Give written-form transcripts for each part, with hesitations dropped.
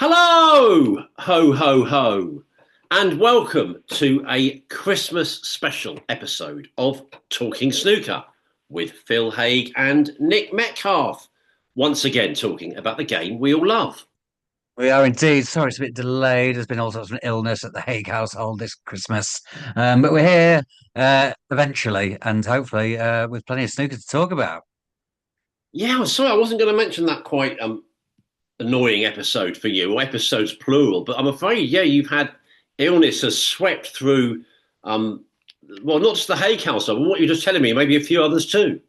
Hello, ho, ho, ho, and welcome to a Christmas special episode of Talking Snooker with Phil Haig and Nick Metcalf. Once again, talking about the game we all love. We are indeed. Sorry, it's a bit delayed. There's been all sorts of illness at the Hague household this Christmas. But we're here eventually and hopefully with plenty of snooker to talk about. Yeah, I'm sorry, I wasn't going to mention that quite annoying episode for you, or episodes plural, but I'm afraid, yeah, you've had illness has swept through, well, not just the Haig household, but what you're just telling me, maybe a few others too.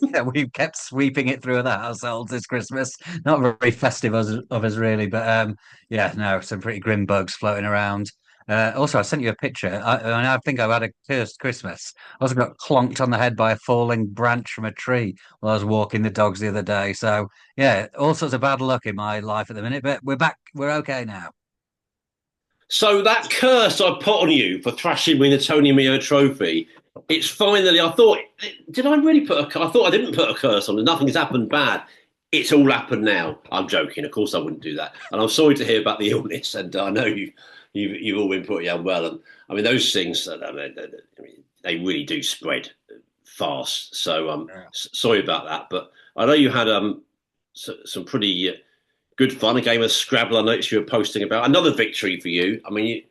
Yeah, we've kept sweeping it through the household this Christmas. Not very festive of us really, but yeah, no, some pretty grim bugs floating around. Also, I sent you a picture. I think I've had a cursed Christmas. I also got clonked on the head by a falling branch from a tree while I was walking the dogs the other day. So yeah, all sorts of bad luck in my life at the minute, but we're back. We're okay now. So that curse I put on you for thrashing me in the Tony Meo Trophy, it's finally. I thought, did I really put a? I thought I didn't put a curse on it. Nothing has happened bad. It's all happened now. I'm joking. Of course, I wouldn't do that. And I'm sorry to hear about the illness. And I know you've all been pretty unwell. And I mean, those things, they really do spread fast. So Yeah. sorry about that. But I know you had some pretty good fun. A game of Scrabble. I noticed you were posting about another victory for you. I mean,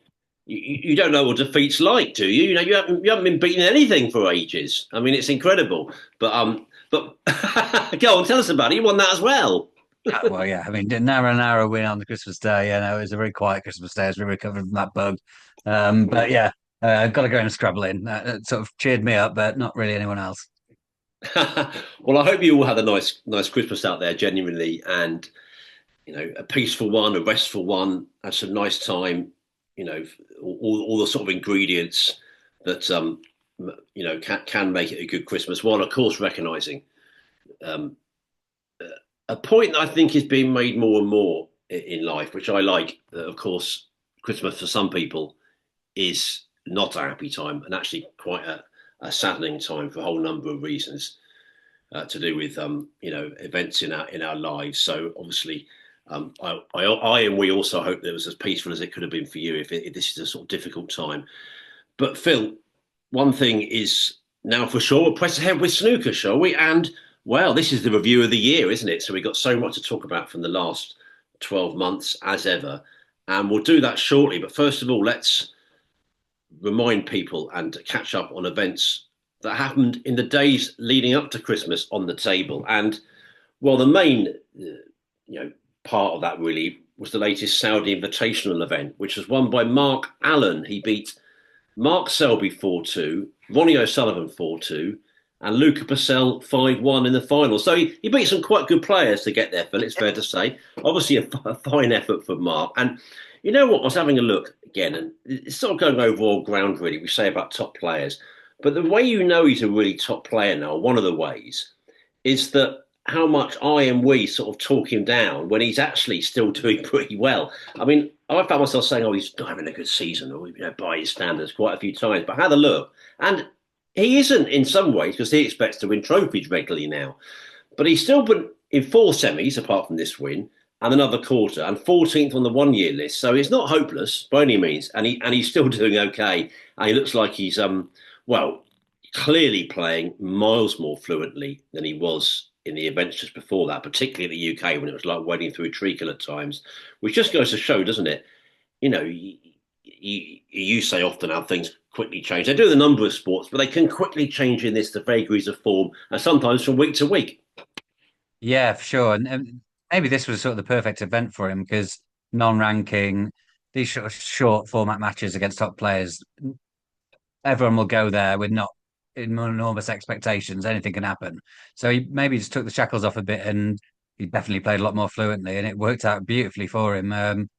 you don't know what defeat's like, do you? You know, you haven't been beaten anything for ages. I mean, it's incredible. But go on, tell us about it. You won that as well. Well, yeah, I mean, the narrow win on the Christmas day. You know, it was a very quiet Christmas day as we recovered from that bug. But yeah, I've got to go and scrabble in. That sort of cheered me up, but not really anyone else. Well, I hope you all had a nice Christmas out there, genuinely, and a peaceful one, a restful one, had some nice time. You know, all the sort of ingredients that can make it a good Christmas. While of course recognizing um, a point that I think is being made more and more in life, which I like. Of course, Christmas for some people is not a happy time, and actually quite a saddening time for a whole number of reasons to do with events in our lives. So obviously. I and we also hope that it was as peaceful as it could have been for you if this is a sort of difficult time. But Phil, one thing is now for sure, we'll press ahead with snooker, shall we? And well, this is the review of the year, isn't it? So we've got so much to talk about from the last 12 months as ever. And we'll do that shortly. But first of all, let's remind people and catch up on events that happened in the days leading up to Christmas on the table. And well, the main, part of that really was the latest Saudi Invitational event, which was won by Mark Allen. He beat Mark Selby 4-2, Ronnie O'Sullivan 4-2, and Luca Purcell 5-1 in the final. So he beat some quite good players to get there, Phil, it's fair to say. Obviously, a fine effort for Mark. And you know what? I was having a look again, and it's sort of going over all ground, really. We say about top players. But the way you know he's a really top player now, one of the ways, is that how much I and we sort of talk him down when he's actually still doing pretty well. I mean, I found myself saying, "Oh, he's not having a good season," or by his standards, quite a few times. But I had a look, and he isn't in some ways because he expects to win trophies regularly now. But he's still been in four semis apart from this win and another quarter, and 14th on the 1 year list. So it's not hopeless by any means, and he's still doing okay. And he looks like he's well clearly playing miles more fluently than he was in the events just before that, particularly in the UK when it was like wading through treacle at times, which just goes to show, doesn't it? You say often how things quickly change. They do in a number of sports, but they can quickly change in this to vagaries of form, and sometimes from week to week. Yeah, for sure. And maybe this was sort of the perfect event for him because non-ranking, these short format matches against top players, everyone will go there with not enormous expectations. Anything can happen. So he maybe just took the shackles off a bit and he definitely played a lot more fluently and it worked out beautifully for him.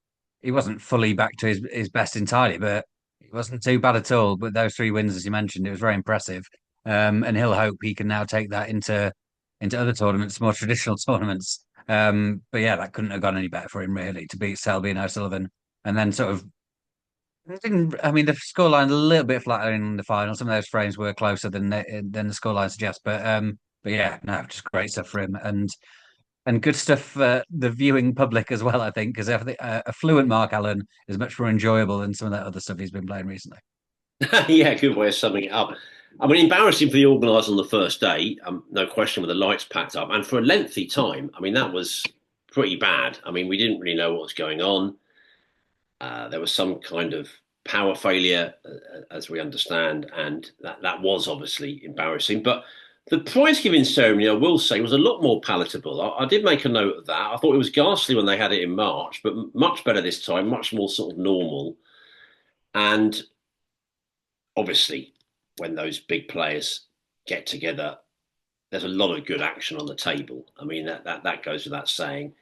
He wasn't fully back to his best entirely, but he wasn't too bad at all. But those three wins, as you mentioned, it was very impressive. And he'll hope he can now take that into other tournaments, more traditional tournaments. But yeah, that couldn't have gone any better for him really to beat Selby and O'Sullivan, and then sort of I mean, the scoreline a little bit flatter in the final. Some of those frames were closer than the scoreline suggests, but yeah, no, just great stuff for him. And And good stuff for the viewing public as well, I think, because a fluent Mark Allen is much more enjoyable than some of that other stuff he's been playing recently. Yeah, good way of summing it up. I mean, embarrassing for the organisers on the first day, no question, with the lights packed up, and for a lengthy time. I mean, that was pretty bad. I mean, we didn't really know what was going on. There was some kind of power failure, as we understand, and that was obviously embarrassing. But the prize giving ceremony, I will say, was a lot more palatable. I did make a note of that. I thought it was ghastly when they had it in March, but much better this time, much more sort of normal. And obviously, when those big players get together, there's a lot of good action on the table. I mean, that goes without saying.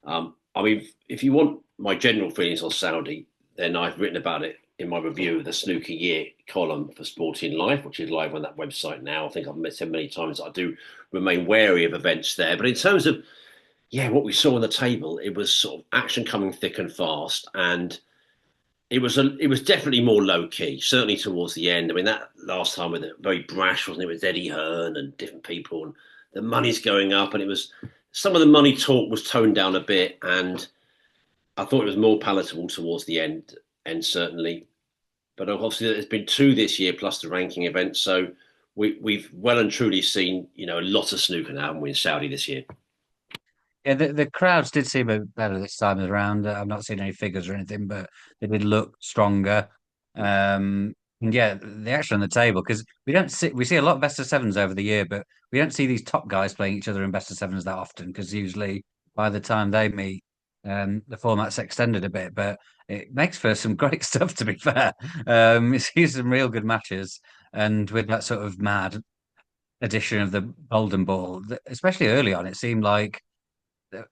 I mean, if you want my general feelings on Saudi, then I've written about it in my review of the Snooker Year column for Sporting Life, which is live on that website now. I think I've said many times that I do remain wary of events there. But in terms of, yeah, what we saw on the table, it was sort of action coming thick and fast. And it was definitely more low key, certainly towards the end. I mean, that last time with it very brash, wasn't it? With Eddie Hearn and different people, and the money's going up, and it was some of the money talk was toned down a bit, and I thought it was more palatable towards the end certainly. But obviously, there's been two this year plus the ranking event, so we've well and truly seen a lot of snooker now, haven't we, in Saudi this year? Yeah, the crowds did seem a bit better this time around. I've not seen any figures or anything, but they did look stronger. And yeah, the action on the table because we see a lot of best of sevens over the year, but we don't see these top guys playing each other in best of sevens that often because usually by the time they meet, the format's extended a bit. But it makes for some great stuff, to be fair. You see some real good matches, and with that sort of mad addition of the golden ball, especially early on, it seemed like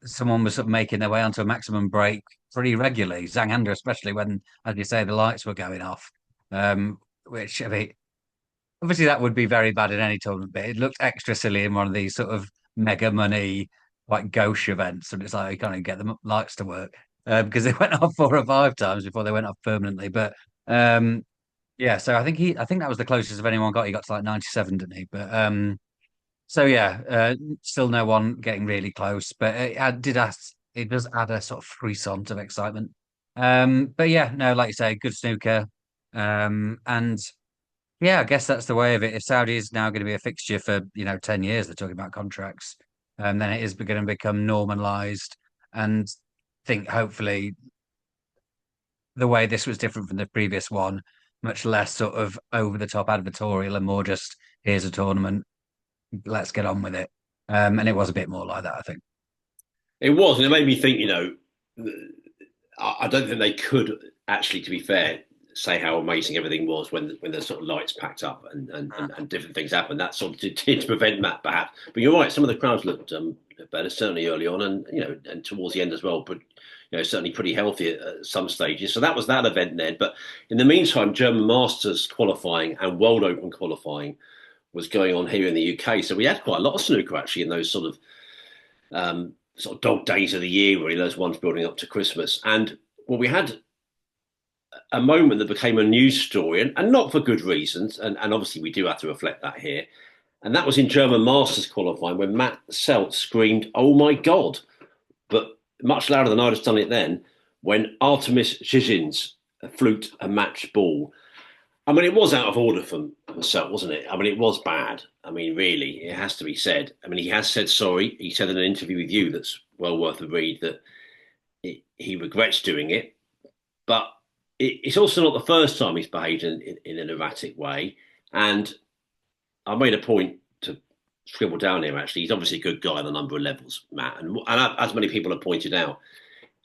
someone was sort of making their way onto a maximum break pretty regularly. Zhang especially when, as you say, the lights were going off. Which I mean, obviously that would be very bad in any tournament, but it looked extra silly in one of these sort of mega money like gauche events, and it's like you can't even get the lights to work because they went off 4 or 5 times before they went off permanently. But yeah, so I think that was the closest of anyone got. He got to like 97, didn't he? But so yeah, still no one getting really close, but it does add a sort of frisson of excitement. But yeah, no, like you say, good snooker. And yeah, I guess that's the way of it. If Saudi is now going to be a fixture for 10 years, they're talking about contracts, then it is going to become normalized. And I think hopefully the way this was different from the previous one, much less sort of over the top advertorial and more just here's a tournament, let's get on with it. And it was a bit more like that, I think. It was, and it made me think. I don't think they could actually, to be fair, say how amazing everything was when the sort of lights packed up and different things happened. That sort of did prevent that, perhaps. But you're right. Some of the crowds looked better, certainly early on, and towards the end as well. But certainly pretty healthy at some stages. So that was that event then. But in the meantime, German Masters qualifying and World Open qualifying was going on here in the UK. So we had quite a lot of snooker actually in those sort of dog days of the year, really, those ones building up to Christmas. And well, we had a moment that became a news story, and not for good reasons. And obviously, we do have to reflect that here. And that was in German Masters qualifying when Matt Selt screamed, "Oh my God!" But much louder than I'd have done it then, when Artemis Zizin's fluked a match ball. I mean, it was out of order from Selt, wasn't it? I mean, it was bad. I mean, really, it has to be said. I mean, he has said sorry. He said in an interview with you that's well worth a read that he regrets doing it. But it's also not the first time he's behaved in an erratic way. And I made a point to scribble down here, actually. He's obviously a good guy on a number of levels, Matt. And as many people have pointed out,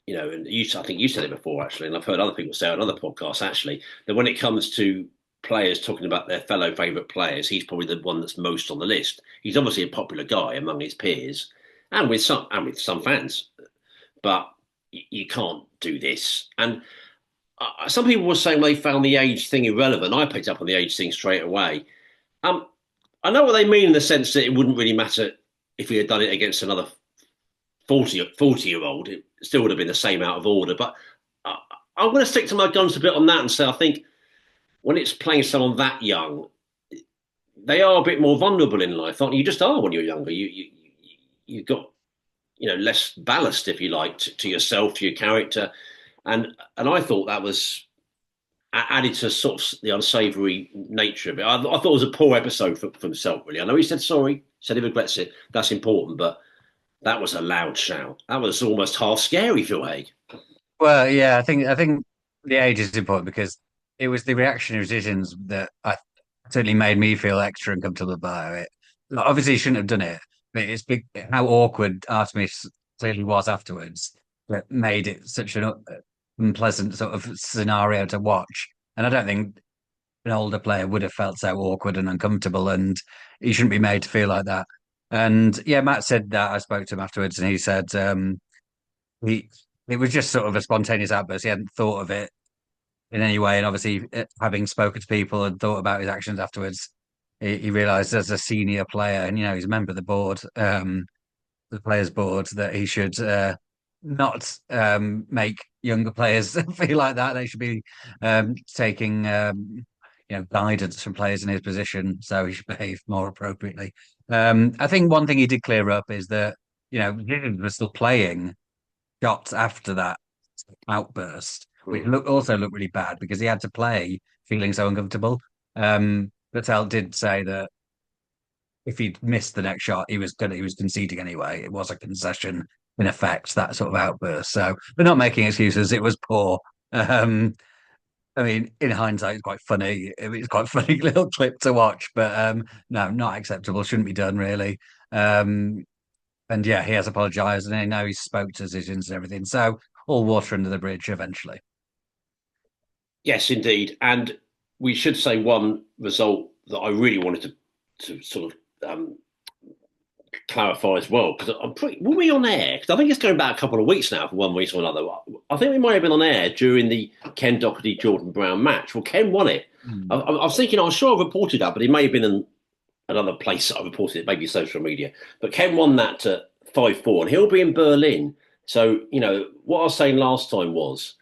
and I think you said it before, actually, and I've heard other people say on other podcasts, actually, that when it comes to players talking about their fellow favourite players, he's probably the one that's most on the list. He's obviously a popular guy among his peers and with some fans, but you can't do this. And some people were saying they found the age thing irrelevant. I picked up on the age thing straight away. I know what they mean in the sense that it wouldn't really matter if he had done it against another 40-year-old. It still would have been the same out of order. But I'm going to stick to my guns a bit on that and say I think when it's playing someone that young, they are a bit more vulnerable in life, aren't you? You just are when you're younger. You've got less ballast, if you like, to yourself, to your character, and I thought that was added to sort of the unsavoury nature of it. I thought it was a poor episode for himself, really. I know he said sorry, said he regrets it. That's important, but that was a loud shout. That was almost half scary, Phil Haig. Well, yeah, I think the age is important because it was the reactionary decisions that I certainly made me feel extra uncomfortable about it. Like, obviously, he shouldn't have done it, but it's big how awkward Artemis clearly was afterwards that made it such an unpleasant sort of scenario to watch. And I don't think an older player would have felt so awkward and uncomfortable, and he shouldn't be made to feel like that. And yeah, Matt said that. I spoke to him afterwards, and he said he it was just sort of a spontaneous outburst. He hadn't thought of it in any way, and obviously, having spoken to people and thought about his actions afterwards, he realised as a senior player, and he's a member of the board, the players' board, that he should not make younger players feel like that. They should be taking guidance from players in his position, so he should behave more appropriately. I think one thing he did clear up is that Gideon was still playing shots after that outburst, which also looked really bad because he had to play feeling so uncomfortable. Patel did say that if he'd missed the next shot, he was conceding anyway. It was a concession in effect, that sort of outburst. So we're not making excuses. It was poor. Um, I mean, in hindsight, it's quite funny. It's quite a funny little clip to watch, but no, not acceptable. Shouldn't be done, really. Um, and yeah, he has apologised, and I know he spoke to decisions and everything. So all water under the bridge eventually. Yes, indeed. And we should say one result that I really wanted to sort of clarify as well, because I'm pretty. Were we on air? Because I think it's going back a couple of weeks now, for one reason or another. I think we might have been on air during the Ken Doherty Jordan Brown match. Well, Ken won it. I was thinking, I was sure I reported that, but it may have been in another place that I reported it, maybe social media. But Ken won that to 5-4, and he'll be in Berlin. So, what I was saying last time was,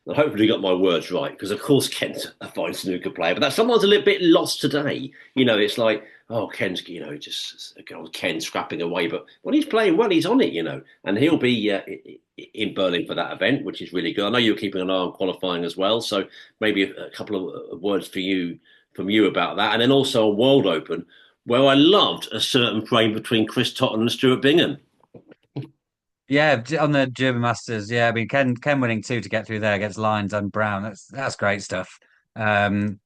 and hopefully got my words right, because of course Ken's a fine snooker player, but that's sometimes a little bit lost today. It's like, oh, Ken's, just Ken scrapping away, but when he's playing well, he's on it, and he'll be in Berlin for that event, which is really good. I know you're keeping an eye on qualifying as well, so maybe a couple of words from you about that, and then also a World Open where I loved a certain frame between Chris Totten and Stuart Bingham. Yeah, on the German Masters. Yeah, I mean Ken winning two to get through there against Lyons and Brown. That's great stuff. Um,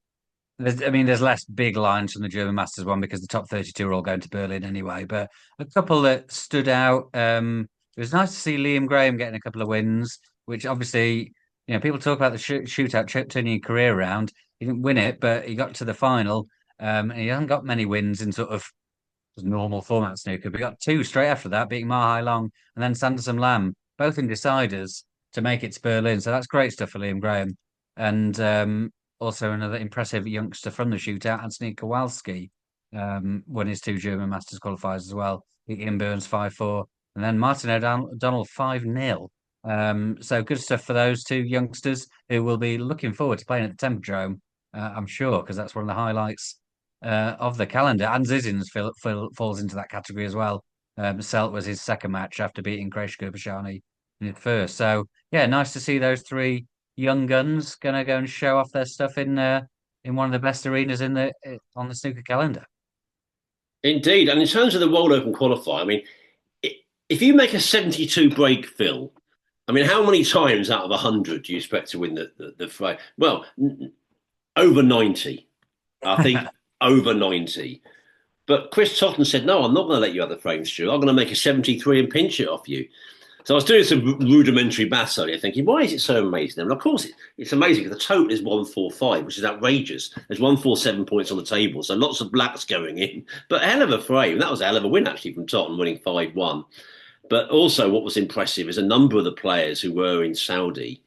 there's less big lines from the German Masters one because the top 32 are all going to Berlin anyway. But a couple that stood out. It was nice to see Liam Graham getting a couple of wins, which obviously, people talk about the shootout turning your career around. He didn't win it, but he got to the final. And he hasn't got many wins in sort of normal format snooker. We got two straight after that, beating Ma Hai Long and then Sanderson Lamb, both in deciders to make it to Berlin. So that's great stuff for Liam Graham. And also another impressive youngster from the shootout, Anthony Kowalski, won his two German Masters qualifiers as well. Beat Ian Burns 5-4, and then Martin O'Donnell 5-0. So good stuff for those two youngsters who will be looking forward to playing at the Tempodrome, I'm sure, because that's one of the highlights of the calendar. And Zizins falls into that category as well. Selt was his second match after beating Kresh Gurbashani in his first. So yeah, nice to see those three young guns gonna go and show off their stuff in one of the best arenas on the snooker calendar. Indeed, and in terms of the World Open qualifier, I mean, if you make a 72 break, Phil, I mean, how many times out of 100 do you expect to win the fight? Well, over 90. I think over 90. But Chris Totten said, no, I'm not going to let you have the frame, Stu. I'm going to make a 73 and pinch it off you. So I was doing some rudimentary maths earlier, thinking, why is it so amazing? And of course, it's amazing because the total is 145, which is outrageous. There's 147 points on the table, so lots of blacks going in. But a hell of a frame. That was a hell of a win, actually, from Totten, winning 5-1. But also, what was impressive is a number of the players who were in Saudi,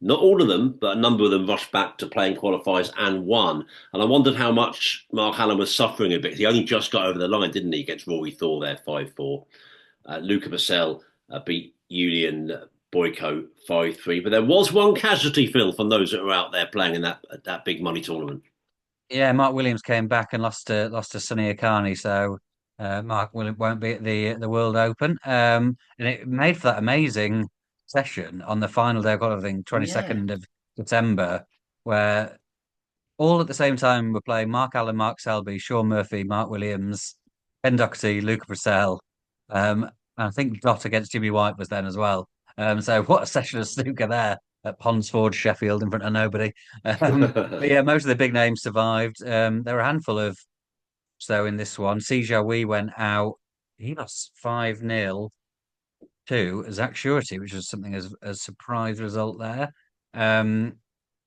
not all of them, but a number of them rushed back to playing qualifiers and won. And I wondered how much Mark Allen was suffering a bit. He only just got over the line, didn't he, against Rory Thor there, 5-4. Luca Purcell beat Julian Boyko 5-3. But there was one casualty, Phil, from those that were out there playing in that big money tournament. Yeah, Mark Williams came back and lost to Sonny Akani. So Mark won't be at the World Open, and it made for that amazing session on the final day of qualifying, Oh yeah. 22nd of December, where all at the same time we're playing Mark Allen, Mark Selby, Sean Murphy, Mark Williams, Ben Doherty, Luca Purcell, and I think Dot against Jimmy White was then as well. So what a session of snooker there at Ponsford, Sheffield, in front of nobody. But yeah, most of the big names survived. There were a handful of so in this one, Sijawi went out. He lost 5-0 to Zach Surety, which was something as a surprise result there. Um,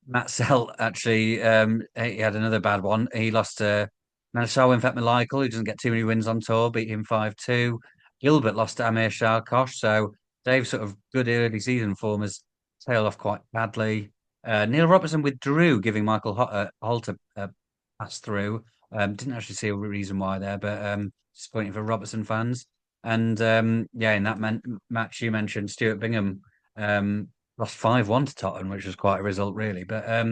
Matt Selt actually he had another bad one. He lost to Manasarwin Michael, who doesn't get too many wins on tour, beat him 5-2. Gilbert lost to Amir Sharkosh. So Dave's sort of good early season form has tailed off quite badly. Neil Robertson withdrew, giving Michael Holt a pass through. Didn't actually see a reason why there, but disappointing for Robertson fans. And yeah, in that match you mentioned, Stuart Bingham lost 5-1 to Tottenham, which was quite a result, really. But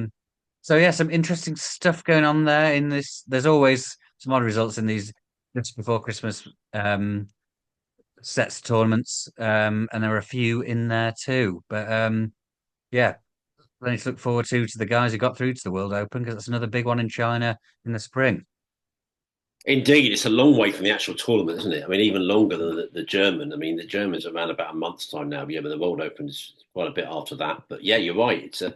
so yeah, some interesting stuff going on there in this. There's always some odd results in these just before Christmas sets tournaments, and there are a few in there too. But yeah, plenty to look forward to the guys who got through to the World Open because that's another big one in China in the spring. Indeed, it's a long way from the actual tournament, isn't it? I mean, even longer than the German. I mean, the German's around about a month's time now. But yeah, but the World Open's quite a bit after that. But yeah, you're right. It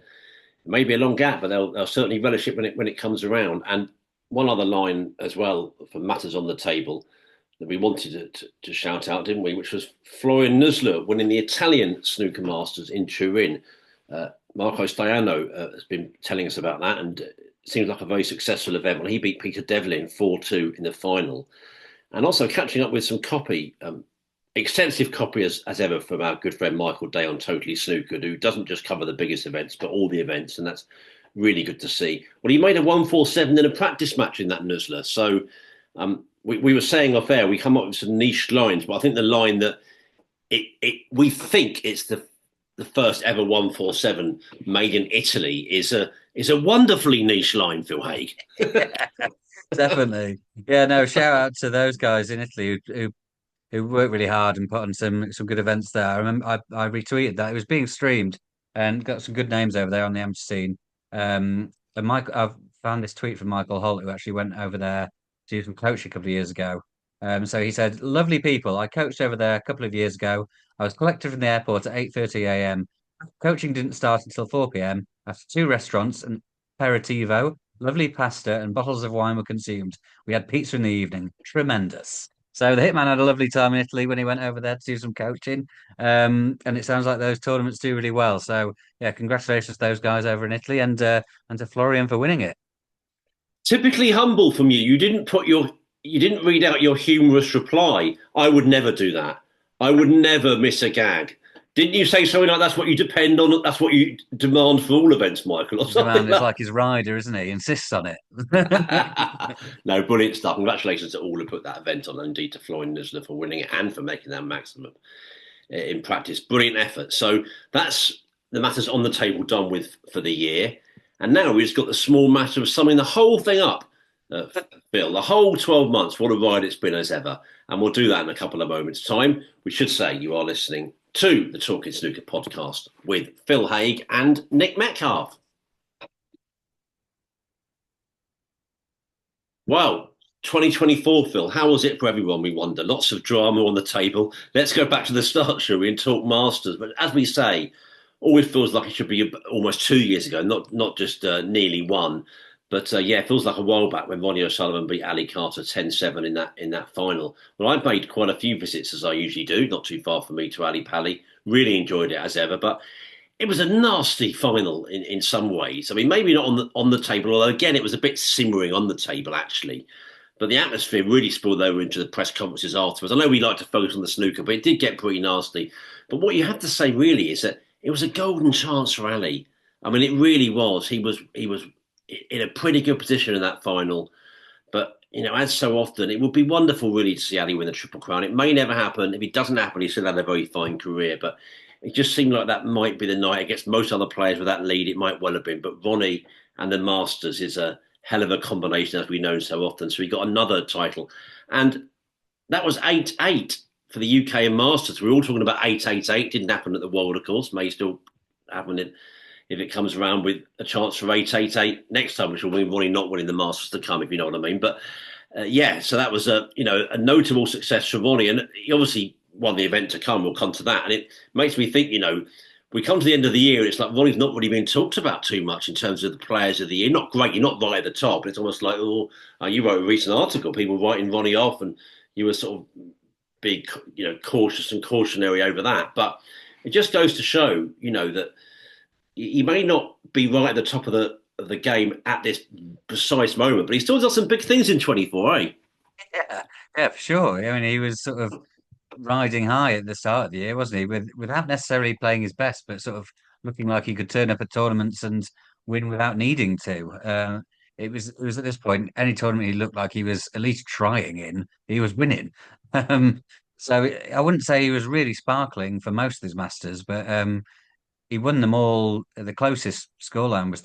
may be a long gap, but they'll certainly relish it when it comes around. And one other line as well for matters on the table that we wanted to shout out, didn't we? Which was Florian Nusler winning the Italian Snooker Masters in Turin. Marco Staiano has been telling us about that, and it seems like a very successful event. When he beat Peter Devlin 4-2 in the final, and also catching up with some copy, extensive copy as ever from our good friend Michael Day on Totally Snooker, who doesn't just cover the biggest events but all the events, and that's really good to see. Well, he made a 147 in a practice match in that Nusler, so we were saying off air we come up with some niche lines, but I think the line that we think it's the first ever 147 made in Italy is a wonderfully niche line, Phil Haig. Definitely. Yeah, no, shout out to those guys in Italy who worked really hard and put on some good events there. I remember I retweeted that. It was being streamed and got some good names over there on the amateur scene. And I've found this tweet from Michael Holt, who actually went over there to do some coaching a couple of years ago. So he said, "Lovely people. I coached over there a couple of years ago. I was collected from the airport at 8:30 a.m. Coaching didn't start until 4 p.m. After two restaurants and aperitivo, lovely pasta and bottles of wine were consumed. We had pizza in the evening. Tremendous." So the Hitman had a lovely time in Italy when he went over there to do some coaching. And it sounds like those tournaments do really well. So yeah, congratulations to those guys over in Italy and to Florian for winning it. Typically humble from you. You didn't read out your humorous reply. I would never do that. I would never miss a gag. Didn't you say something like that's what you depend on? That's what you demand for all events, Michael, or The something man is like like his rider, isn't he? He insists on it. No, brilliant stuff. Congratulations to all who put that event on, and indeed to Florian Nisler for winning it and for making that maximum in practice. Brilliant effort. So that's the matters on the table done with for the year. And now we've just got the small matter of summing the whole thing up, Phil, the whole 12 months. What a ride it's been as ever. And we'll do that in a couple of moments' time. We should say you are listening to the Talking Snooker podcast with Phil Haig and Nick Metcalf. Well, 2024, Phil, how was it for everyone, we wonder? Lots of drama on the table. Let's go back to the start, shall we, and talk Masters. But as we say, always feels like it should be almost 2 years ago, not just nearly one. But yeah, it feels like a while back when Ronnie O'Sullivan beat Ali Carter 10-7 in that final. Well, I've made quite a few visits, as I usually do, not too far from me, to Ali Pali. Really enjoyed it as ever. But it was a nasty final in some ways. I mean, maybe not on the table, although again, it was a bit simmering on the table, actually. But the atmosphere really spilled over into the press conferences afterwards. I know we like to focus on the snooker, but it did get pretty nasty. But what you have to say really is that it was a golden chance for Ali. I mean, it really was. He was in a pretty good position in that final. But, as so often, it would be wonderful really to see Ali win the Triple Crown. It may never happen. If it doesn't happen, he still had a very fine career. But it just seemed like that might be the night against most other players with that lead. It might well have been. But Ronnie and the Masters is a hell of a combination, as we know so often. So he got another title. And that was 8-8 for the UK and Masters. We were all talking about 8-8-8. Didn't happen at the World, of course. May still happen if it comes around with a chance for 8-8-8 next time, which will mean Ronnie not winning the Masters to come, if you know what I mean. But yeah, so that was a notable success for Ronnie, and he obviously won the event to come. We'll come to that, and it makes me think, we come to the end of the year, and it's like Ronnie's not really been talked about too much in terms of the players of the year. Not great, you're not right at the top. It's almost like, you wrote a recent article, people writing Ronnie off, and you were sort of big, cautious and cautionary over that. But it just goes to show, that he may not be right at the top of the game at this precise moment, but he still does some big things in 24, eh? Yeah, yeah, for sure. I mean, he was sort of riding high at the start of the year, wasn't he? Without necessarily playing his best, but sort of looking like he could turn up at tournaments and win without needing to. It was at this point, any tournament he looked like he was at least trying in, he was winning. So I wouldn't say he was really sparkling for most of his Masters, but he won them all. The closest scoreline was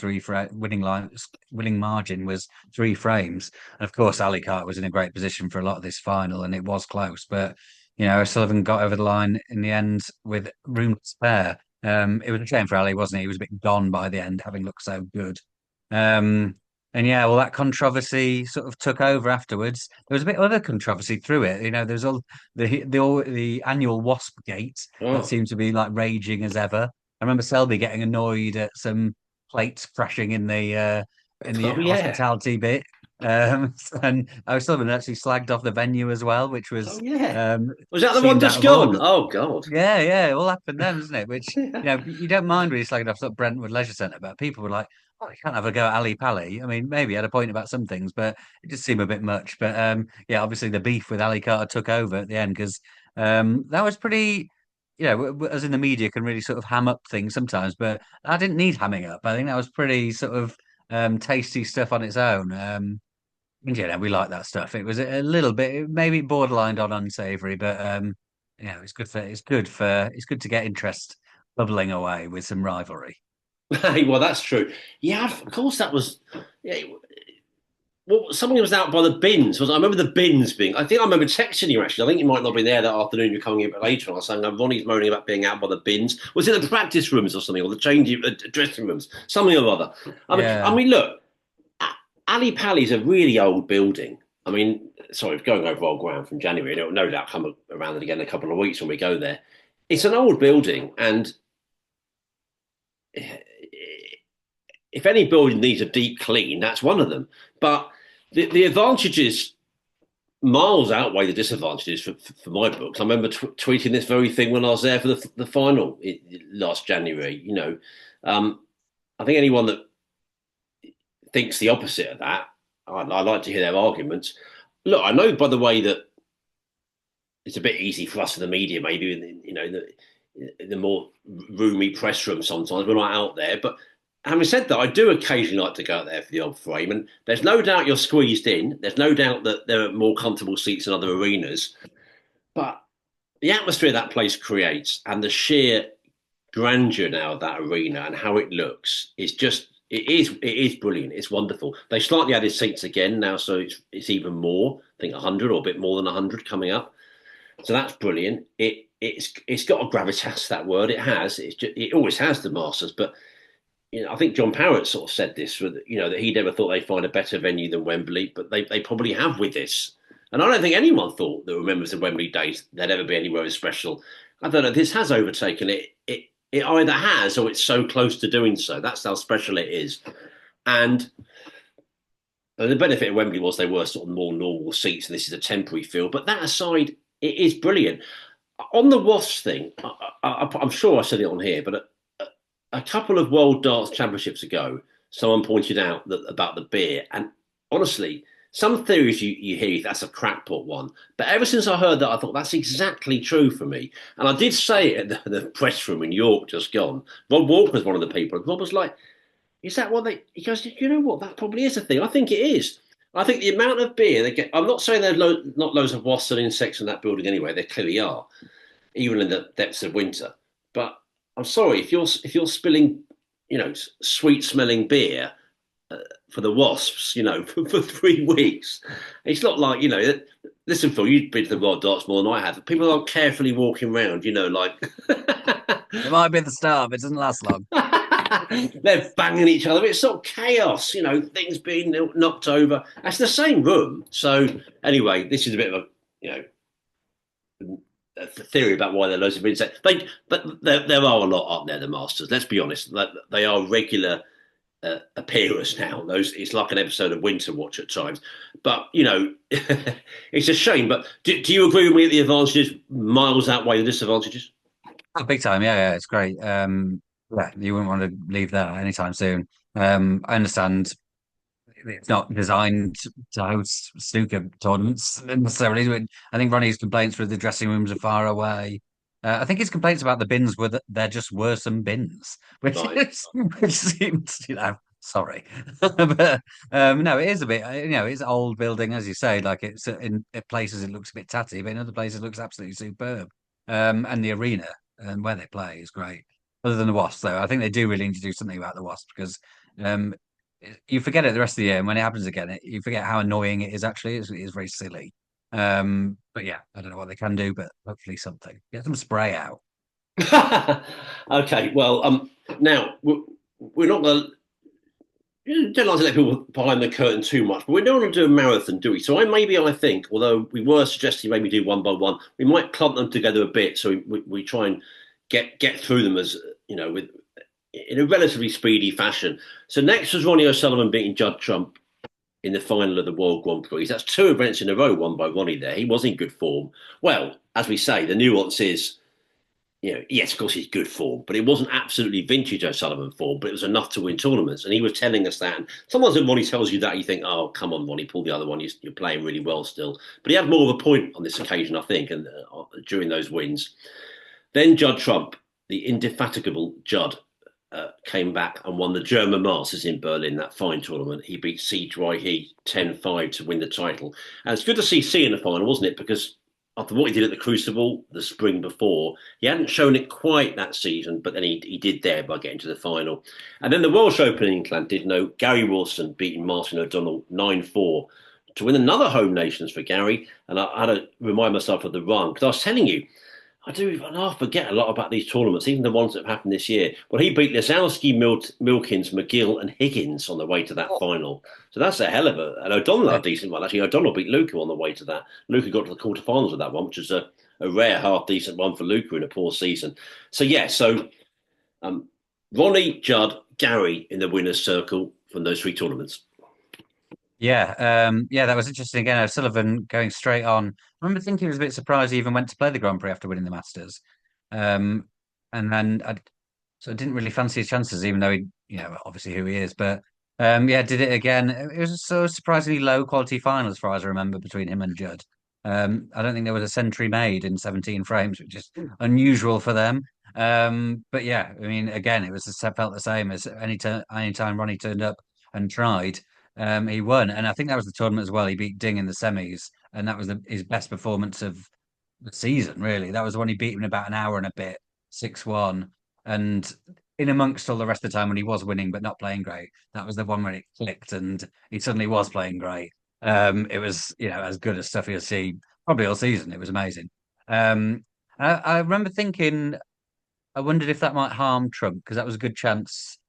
winning margin was 3 frames. And of course, Ali Carter was in a great position for a lot of this final, and it was close. But O'Sullivan got over the line in the end with room to spare. It was a shame for Ali, wasn't he? He was a bit gone by the end, having looked so good. Um, and yeah, well, that controversy sort of took over afterwards. There was a bit of other controversy through it. There's all the annual Wasp Gate that Oh, seemed to be like raging as ever. I remember Selby getting annoyed at some plates crashing in the oh yeah, hospitality bit. And O'Sullivan actually slagged off the venue as well, which oh was yeah. Was that the one seemed out just of gone? order. Oh God. Yeah, yeah, it all happened then, doesn't it? Which, Yeah. you don't mind really slagging off sort of Brentwood Leisure Centre, but people were like, oh, you can't have a go at Ali Pally. I mean, maybe he had a point about some things, but it just seemed a bit much. But yeah, obviously the beef with Ali Carter took over at the end because that was pretty, as in the media can really sort of ham up things sometimes, but I didn't need hamming up. I think that was pretty sort of tasty stuff on its own. And we like that stuff. It was a little bit, maybe borderline on unsavory, but it's good to get interest bubbling away with some rivalry. Hey, well, that's true. Yeah, of course that was. Yeah, well, something was out by the bins. I remember the bins being. I think I remember texting you actually. I think you might not be there that afternoon. You're coming in a bit later. And I was saying, Ronnie's moaning about being out by the bins. Was it the practice rooms or something, or the changing dressing rooms, something or other? I Yeah, mean, look, Ali Pali's a really old building. I mean, sorry, going over old ground from January. It'll no doubt come around again in a couple of weeks when we go there. It's an old building, and if any building needs a deep clean, that's one of them. But the advantages miles outweigh the disadvantages for my books. I remember tweeting this very thing when I was there for the final last January. I think anyone that thinks the opposite of that, I like to hear their arguments. Look, I know, by the way, that it's a bit easy for us in the media, maybe in the more roomy press room. Sometimes we're not out there, but having said that, I do occasionally like to go out there for the odd frame, and there's no doubt you're squeezed in. There's no doubt that there are more comfortable seats in other arenas, but the atmosphere that place creates and the sheer grandeur now of that arena and how it looks is just it is brilliant. It's wonderful. They slightly added seats again now, so it's even more. I think 100 or a bit more than 100 coming up. So that's brilliant. It's got a gravitas, that word. It always has, the Masters, but I think John Parrott sort of said this, that he never thought they'd find a better venue than Wembley, but they probably have with this. And I don't think anyone thought that remembers the Wembley days there'd ever be anywhere as special. I don't know. This has overtaken it. It either has or it's so close to doing so. That's how special it is. And the benefit of Wembley was they were sort of more normal seats, and this is a temporary feel. But that aside, it is brilliant. On the Wasps thing, I'm sure I said it on here, but a couple of World Darts Championships ago, someone pointed out about the beer, and honestly, some theories you hear that's a crackpot one, but ever since I heard that, I thought that's exactly true for me. And I did say it at the press room in York just gone. Rob Walker was one of the people, and Rob was like, "Is that what they?" He goes, "You know what? That probably is a thing. I think it is. I think the amount of beer they get. I'm not saying there's not loads of wasps and insects in that building anyway. There clearly are, even in the depths of winter. But I'm sorry if you're spilling, sweet smelling beer for the wasps, for 3 weeks. It's not like listen, Phil, you've been to the Rod Darts more than I have. People aren't carefully walking around, like It might be the start, but it doesn't last long. they're banging each other. It's sort of chaos, things being knocked over. That's the same room. So anyway, this is a bit of a theory about why there are loads of insects. But there are a lot, aren't there? The Masters. Let's be honest. They are regular appearance now. Those it's like an episode of Winter Watch at times. But it's a shame. But do you agree with me that the advantages miles outweigh the disadvantages? Oh, big time, yeah, yeah, it's great. Yeah, you wouldn't want to leave that anytime soon. I understand it's not designed to host snooker tournaments necessarily. I think Ronnie's complaints with the dressing rooms are far away. I think his complaints about the bins were that there just were some bins, which Right. which seems, sorry, but no, it is a bit, it's old building as you say. Like it's in places it looks a bit tatty, but in other places it looks absolutely superb. And the arena and where they play is great. Other than the Wasps, though, I think they do really need to do something about the Wasps because um, you forget it the rest of the year, and when it happens again, you forget how annoying it is. Actually, it's very silly. But yeah, I don't know what they can do, but hopefully something. Get some spray out. Okay. Well, now we're not going to. Don't like to let people behind the curtain too much, but we don't want to do a marathon, do we? So I think, although we were suggesting maybe do one by one, we might clump them together a bit, so we try and get through them as with in a relatively speedy fashion. So next was Ronnie O'Sullivan beating Judd Trump in the final of the World Grand Prix. That's two events in a row won by Ronnie there. He was in good form. Well, as we say, the nuance is, yes, of course he's good form, but it wasn't absolutely vintage O'Sullivan form, but it was enough to win tournaments. And he was telling us that. And sometimes when Ronnie tells you that, you think, oh, come on, Ronnie, pull the other one. You're playing really well still. But he had more of a point on this occasion, I think, and during those wins. Then Judd Trump, the indefatigable Judd, came back and won the German Masters in Berlin, that fine tournament. He beat Si He 10-5 to win the title. And it's good to see Si in the final, wasn't it? Because after what he did at the Crucible the spring before, he hadn't shown it quite that season, but then he did there by getting to the final. And then the Welsh Open in England did know Gary Wilson beating Martin O'Donnell 9-4 to win another home nations for Gary. And I had to remind myself of the run because I was telling you, I forget a lot about these tournaments, even the ones that have happened this year. Well, he beat Lisowski, Milkins, McGill, and Higgins on the way to that final. So that's a hell of and O'Donnell had a decent one. Actually, O'Donnell beat Luca on the way to that. Luca got to the quarterfinals with that one, which was a rare, half decent one for Luca in a poor season. So, yeah, Ronnie, Judd, Gary in the winner's circle from those three tournaments. Yeah, that was interesting again. O'Sullivan going straight on. I remember thinking he was a bit surprised he even went to play the Grand Prix after winning the Masters. Um, and then I didn't really fancy his chances, even though obviously who he is. But yeah, did it again. It was so surprisingly low quality final as far as I remember between him and Judd. I don't think there was a century made in 17 frames, which is unusual for them. But yeah, I mean, again, felt the same as any time Ronnie turned up and tried. He won, and I think that was the tournament as well. He beat Ding in the semis, and that was his best performance of the season. Really, that was the one he beat him in about an hour and a bit, 6-1, and in amongst all the rest of the time when he was winning but not playing great, that was the one where it clicked and he suddenly was playing great. It was as good as stuff you'll see probably all season. It was amazing. I remember thinking, I wondered if that might harm Trump because that was a good chance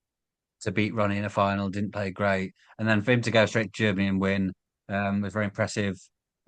to beat Ronnie in a final, didn't play great. And then for him to go straight to Germany and win was very impressive.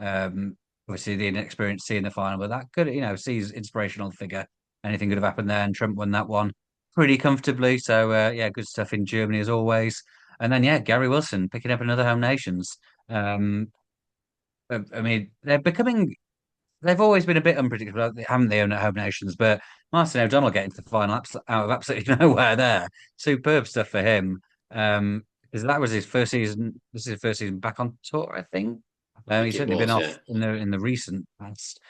Obviously, the inexperienced C in the final, but that could, C's inspirational figure. Anything could have happened there, and Trump won that one pretty comfortably. So, yeah, good stuff in Germany as always. And then, yeah, Gary Wilson picking up another home nations. I mean, they've always been a bit unpredictable, haven't they, on home nations? But Martin O'Donnell getting to the final out of absolutely nowhere there. Superb stuff for him. Because that was his first season. This is his first season back on tour, I think. I think He's it certainly was, been yeah. off in the recent past.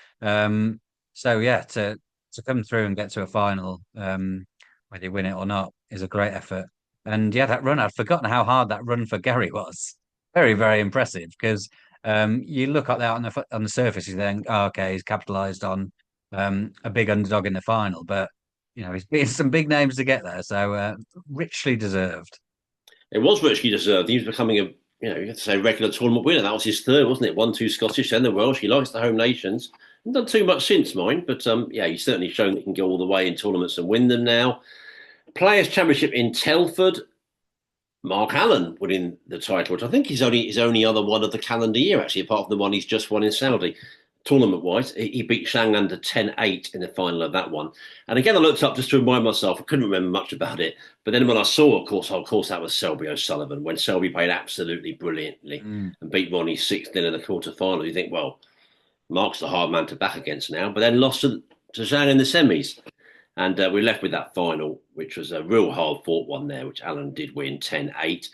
So yeah, to come through and get to a final, whether you win it or not, is a great effort. And yeah, that run, I'd forgotten how hard that run for Gary was. Very, very impressive because you look at that on the surface, you think, oh, okay, he's capitalised on a big underdog in the final, but he's beaten some big names to get there, so richly deserved. It was richly deserved. He was becoming you have to say regular tournament winner. That was his third, wasn't it? 1-2 Scottish, then the Welsh. He likes the home nations. Hasn't done too much since, mine, but yeah, he's certainly shown that he can go all the way in tournaments and win them now. Players' Championship in Telford. Mark Allen winning the title, which I think is only his only other one of the calendar year, actually, apart from the one he's just won in Saudi. Tournament wise, he beat Shang under 10-8 in the final of that one. And again, I looked up just to remind myself, I couldn't remember much about it. But then when I saw, of course, that was Selby O'Sullivan, when Selby played absolutely brilliantly and beat Ronnie 6-0 in the quarter final. You think, well, Mark's the hard man to back against now, but then lost to Zhang in the semis. And we're left with that final, which was a real hard fought one there, which Alan did win 10-8.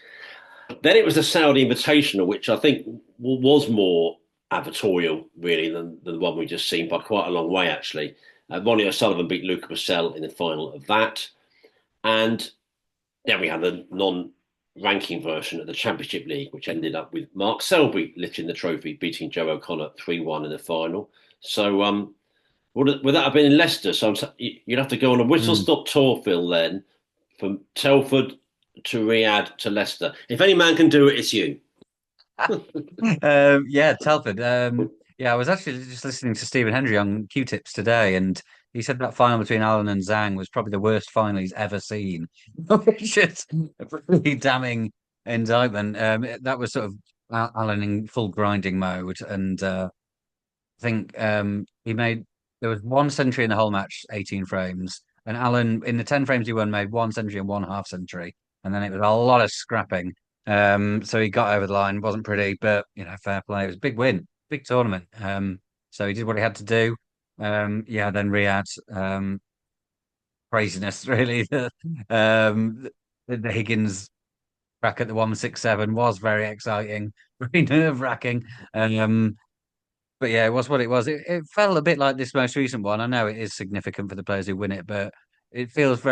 Then it was the Saudi Invitational, which I think was more advertorial, really, than the one we just seen by quite a long way, actually. Ronnie O'Sullivan beat Luca Bracel in the final of that. And then we had the non-ranking version of the Championship League, which ended up with Mark Selby lifting the trophy, beating Joe O'Connor 3-1 in the final. So would that have been in Leicester? So you'd have to go on a whistle-stop tour, Phil, then, from Telford to Riyadh to Leicester. If any man can do it, it's you. Yeah, Telford. Yeah, I was actually just listening to Stephen Hendry on Q-Tips today, and he said that final between Alan and Zhang was probably the worst final he's ever seen, which is a pretty damning indictment. That was sort of Alan in full grinding mode, and I think he made there was one century in the whole match, 18 frames, and Alan in the 10 frames he won made one century and one half century, and then it was a lot of scrapping. So he got over the line, wasn't pretty, but fair play. It was a big win, big tournament. So he did what he had to do. Yeah, then Riyadh, craziness really. The Higgins crack at the 167 was very exciting, very nerve-wracking. But yeah, it was what it was. It felt a bit like this most recent one. I know it is significant for the players who win it, but it feels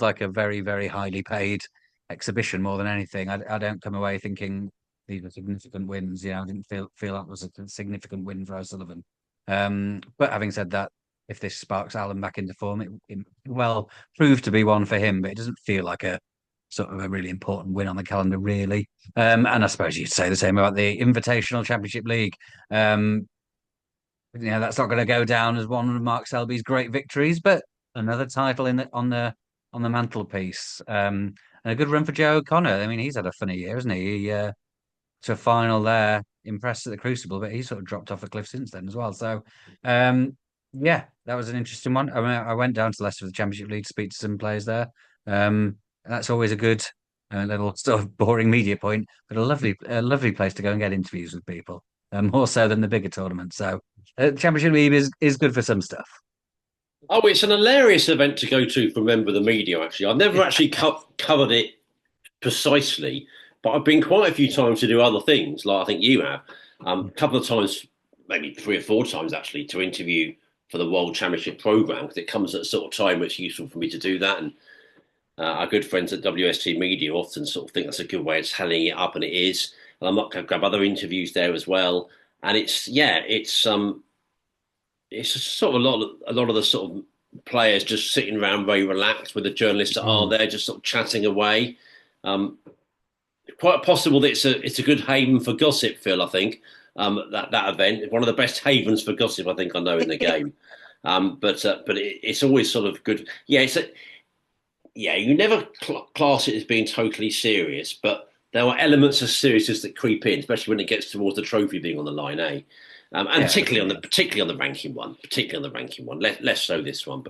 like a very, very highly paid exhibition more than anything. I don't come away thinking these are significant wins. I didn't feel that was a significant win for O'Sullivan. But having said that, if this sparks Alan back into form, it well proved to be one for him, but it doesn't feel like a sort of a really important win on the calendar, really. And I suppose you'd say the same about the Invitational Championship League. Um, that's not going to go down as one of Mark Selby's great victories, but another title on the mantelpiece. And a good run for Joe O'Connor. I mean, he's had a funny year, hasn't he? To a final there, impressed at the Crucible, but he sort of dropped off a cliff since then as well. So, yeah, that was an interesting one. I mean, I went down to Leicester for the Championship League to speak to some players there. That's always a good little sort of boring media point, but a lovely place to go and get interviews with people, more so than the bigger tournament. So, Championship League is good for some stuff. Oh, it's an hilarious event to go to for a member of the media, actually. I've never actually covered it precisely, but I've been quite a few times to do other things, like I think you have. A couple of times, maybe 3 or 4 times actually, to interview for the World Championship program because it comes at a sort of time where it's useful for me to do that. And our good friends at WST Media often sort of think that's a good way of tallying it up, and it is. And I might grab other interviews there as well. And it's just sort of a lot of the sort of players just sitting around very relaxed with the journalists that are there, just sort of chatting away. Quite possible that it's a good haven for gossip, Phil. I think that event, one of the best havens for gossip I think I know in the game. It's always sort of good. Yeah, you never class it as being totally serious, but there are elements of seriousness that creep in, especially when it gets towards the trophy being on the line, eh? And Yeah, particularly on the ranking one, less so this one,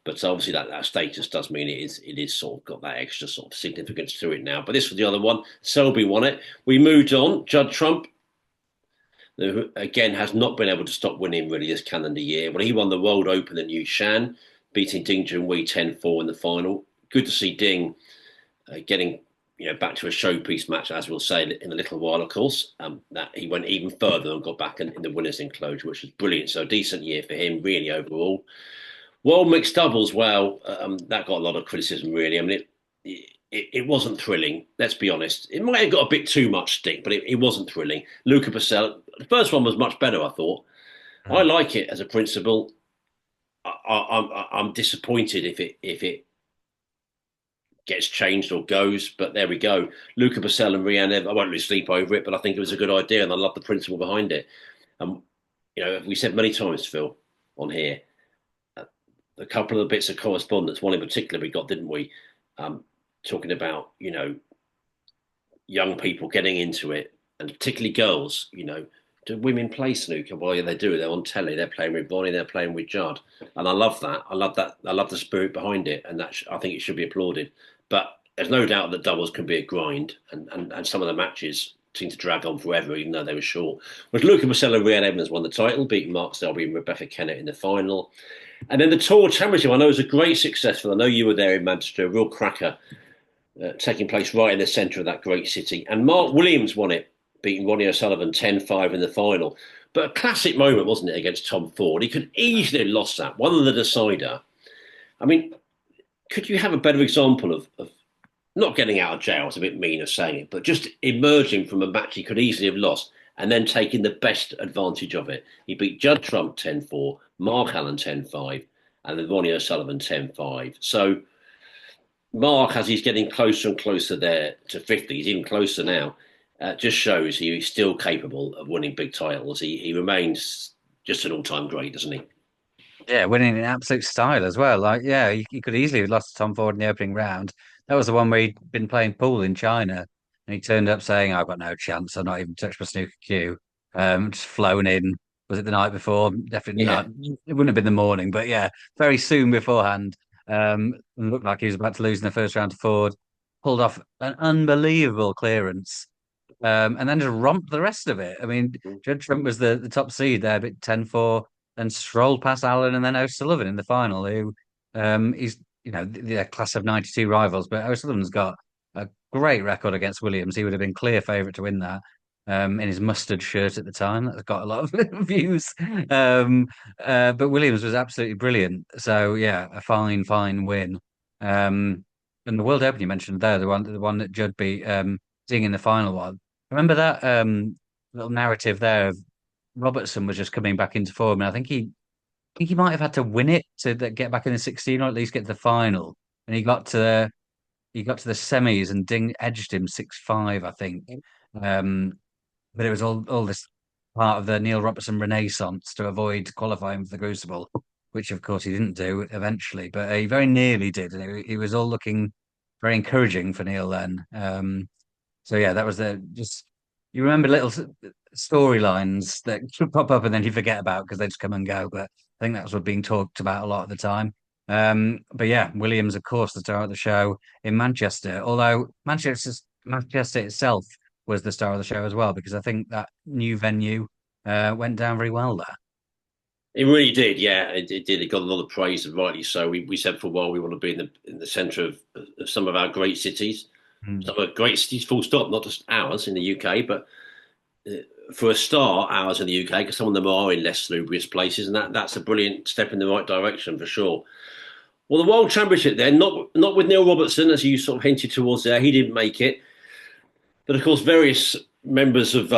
but obviously that status does mean it is sort of got that extra sort of significance to it now. But this was the other one. Selby won it. We moved on. Judd Trump, who again has not been able to stop winning really this calendar year. Well, he won the World Open at New Shan, beating Ding Junhui 10-4 in the final. Good to see Ding getting back to a showpiece match, as we'll say in a little while, of course. That he went even further and got back in the winners' enclosure, which was brilliant. So a decent year for him, really overall. World mixed doubles, well, that got a lot of criticism, really. I mean, it wasn't thrilling. Let's be honest. It might have got a bit too much stick, but it wasn't thrilling. Luca Bracel, the first one was much better, I thought. I like it as a principle. I'm disappointed if it gets changed or goes. But there we go. Luca Bassell and Rianne, I won't lose sleep over it, but I think it was a good idea, and I love the principle behind it. And we said many times, Phil, on here, a couple of bits of correspondence. One in particular we got, didn't we? Talking about young people getting into it, and particularly girls. Do women play snooker? Well, yeah, they do. They're on telly. They're playing with Bonnie. They're playing with Judd, and I love that. I love that. I love the spirit behind it, and I think it should be applauded. But there's no doubt that doubles can be a grind, and some of the matches seem to drag on forever, even though they were short. With Luca Marcello, Rhian Evans won the title, beating Mark Selby and Rebecca Kennett in the final. And then the Tour Championship, I know, was a great success. I know you were there in Manchester, a real cracker, taking place right in the centre of that great city. And Mark Williams won it, beating Ronnie O'Sullivan 10-5 in the final. But a classic moment, wasn't it, against Tom Ford? He could easily have lost that. One of the decider. I mean, could you have a better example of not getting out of jail? It's a bit mean of saying it, but just emerging from a match he could easily have lost and then taking the best advantage of it. He beat Judd Trump 10-4, Mark Allen 10-5, and then Ronnie O'Sullivan 10-5. So Mark, as he's getting closer and closer there to 50, he's even closer now, just shows he's still capable of winning big titles. He remains just an all-time great, doesn't he? Yeah, winning in absolute style as well. Like, yeah, he could easily have lost to Tom Ford in the opening round. That was the one where he'd been playing pool in China, and he turned up saying, "I've got no chance. I've not even touched my snooker cue." Just flown in. Was it the night before? Definitely Yeah. not. It wouldn't have been the morning, but yeah, very soon beforehand. And looked like he was about to lose in the first round to Ford. Pulled off an unbelievable clearance, and then just romped the rest of it. I mean, Judd Trump was the top seed there, but 10-4, then strolled past Allen and then O'Sullivan in the final, who he's, the class of 92 rivals, but O'Sullivan's got a great record against Williams. He would have been clear favourite to win that. In his mustard shirt at the time, that's got a lot of views. But Williams was absolutely brilliant. So yeah, a fine win. And the World Open you mentioned there, the one that Judd beat Ding in the final one. Remember that little narrative there of Robertson was just coming back into form, and I think he might have had to win it to get back in the 16 or at least get to the final. And he got to the semis and Ding edged him 6-5, I think. Um, but it was all this part of the Neil Robertson renaissance to avoid qualifying for the Crucible, which of course he didn't do eventually, but he very nearly did, and it was all looking very encouraging for Neil then. So yeah, that was just you remember little storylines that pop up and then you forget about because they just come and go. But I think that's what being talked about a lot of the time. But yeah, Williams, of course, the star of the show in Manchester. Although Manchester itself was the star of the show as well, because I think that new venue went down very well there. It really did, yeah. It did. It got a lot of praise, and rightly so. We said for a while we want to be in the centre of some of our great cities, Mm. some of our great cities, full stop, not just ours in the UK, but for a start, ours in the UK, because some of them are in less salubrious places, and that's a brilliant step in the right direction for sure. Well, the World Championship then, not with Neil Robertson, as you sort of hinted towards there, he didn't make it, but of course various members of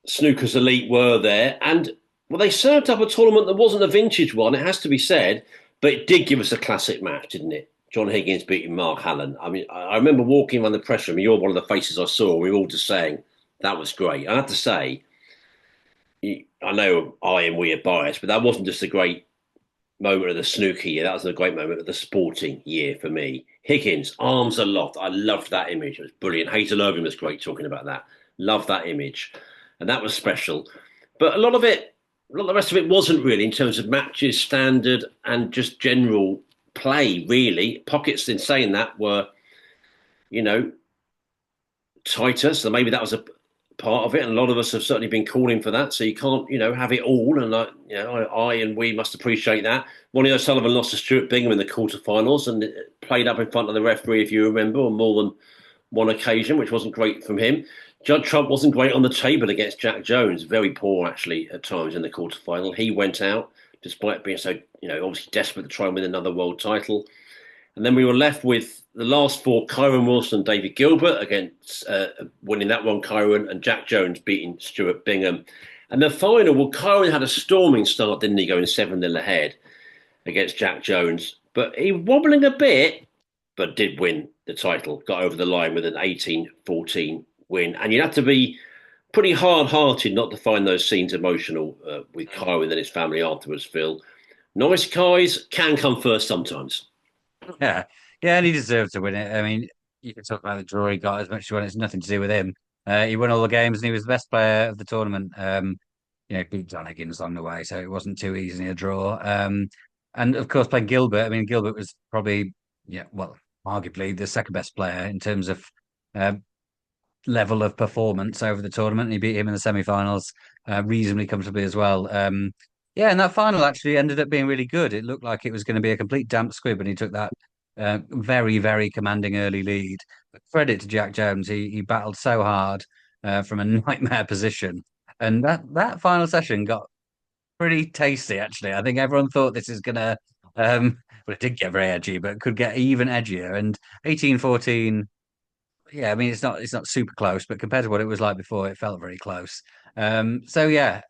Snooker's elite were there, and well, they served up a tournament that wasn't a vintage one, it has to be said, but it did give us a classic match, didn't it? John Higgins beating Mark Allen. I mean, I remember walking around the press room, and you're one of the faces I saw. We were all just saying that was great. I have to say, I know I and we are biased, but that wasn't just a great moment of the snooker year. That was a great moment of the sporting year for me. Higgins, arms aloft. I loved that image. It was brilliant. Hazel Irving was great talking about that. Loved that image. And that was special. But a lot of the rest of it wasn't really in terms of matches, standard, and just general play, really. Pockets, in saying that, were, you know, tighter. So maybe that was a part of it. And a lot of us have certainly been calling for that. So you can't, have it all. And I and we must appreciate that. Ronnie O'Sullivan lost to Stuart Bingham in the quarterfinals and played up in front of the referee, if you remember, on more than one occasion, which wasn't great from him. Judd Trump wasn't great on the table against Jack Jones. Very poor, actually, at times in the quarterfinal. He went out, despite being so, obviously desperate to try and win another world title. And then we were left with the last four, Kyren Wilson and David Gilbert, against winning that one, Kyren, and Jack Jones beating Stuart Bingham. And the final, well, Kyren had a storming start, didn't he, going 7-0 ahead against Jack Jones. But he wobbling a bit, but did win the title, got over the line with an 18-14 win. And you'd have to be pretty hard-hearted not to find those scenes emotional with Kyren and his family afterwards, Phil. Nice guys can come first sometimes. Yeah, yeah, and he deserved to win it. I mean, you can talk about the draw he got as much as you want. It's nothing to do with him. He won all the games and he was the best player of the tournament. Beat John Higgins along the way, so it wasn't too easy a draw. And of course, playing Gilbert. I mean, Gilbert was probably, yeah, well, arguably the second best player in terms of uh, level of performance over the tournament. And he beat him in the semi-finals reasonably comfortably as well. Yeah, and that final actually ended up being really good. It looked like it was going to be a complete damp squib, and he took that very, very commanding early lead. But credit to Jack Jones, he battled so hard from a nightmare position, and that final session got pretty tasty. Actually, I think everyone thought this is gonna, well, it did get very edgy, but could get even edgier. And 18-14, yeah, I mean it's not super close, but compared to what it was like before, it felt very close. So yeah,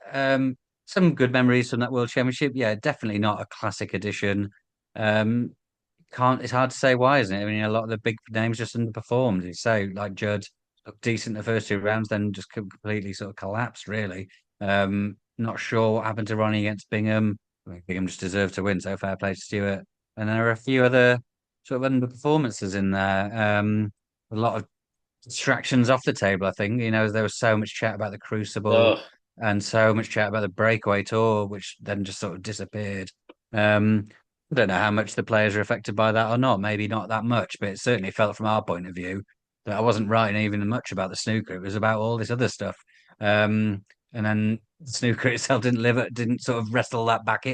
some good memories from that World Championship. Yeah, definitely not a classic edition. Um, can't It's hard to say why, isn't it? I mean, a lot of the big names just underperformed. You say like Judd looked decent the first two rounds, then just completely sort of collapsed. Really, not sure what happened to Ronnie against Bingham. I mean, Bingham just deserved to win, so fair play to Stewart. And there are a few other sort of underperformances in there. A lot of distractions off the table. I think there was so much chat about the Crucible Oh, and so much chat about the breakaway tour, which then just sort of disappeared. Um, I don't know how much the players are affected by that or not. Maybe not that much, but it certainly felt from our point of view that I wasn't writing even much about the snooker. It was about all this other stuff. And then the snooker itself didn't sort of wrestle that back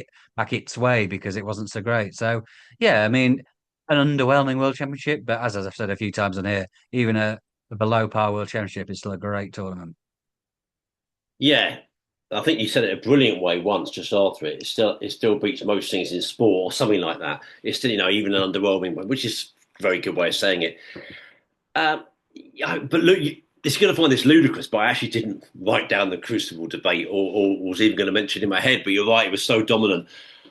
its way because it wasn't so great. So yeah, I mean, an underwhelming World Championship, but as I've said a few times on here, even the below par World Championship is still a great tournament. yeah. I think you said it a brilliant way once, just after it. It still beats most things in sport or something like that. It's still, even an underwhelming one, which is a very good way of saying it. Yeah, but look, it's going to find this ludicrous, but I actually didn't write down the Crucible debate or was even going to mention it in my head. But you're right, it was so dominant.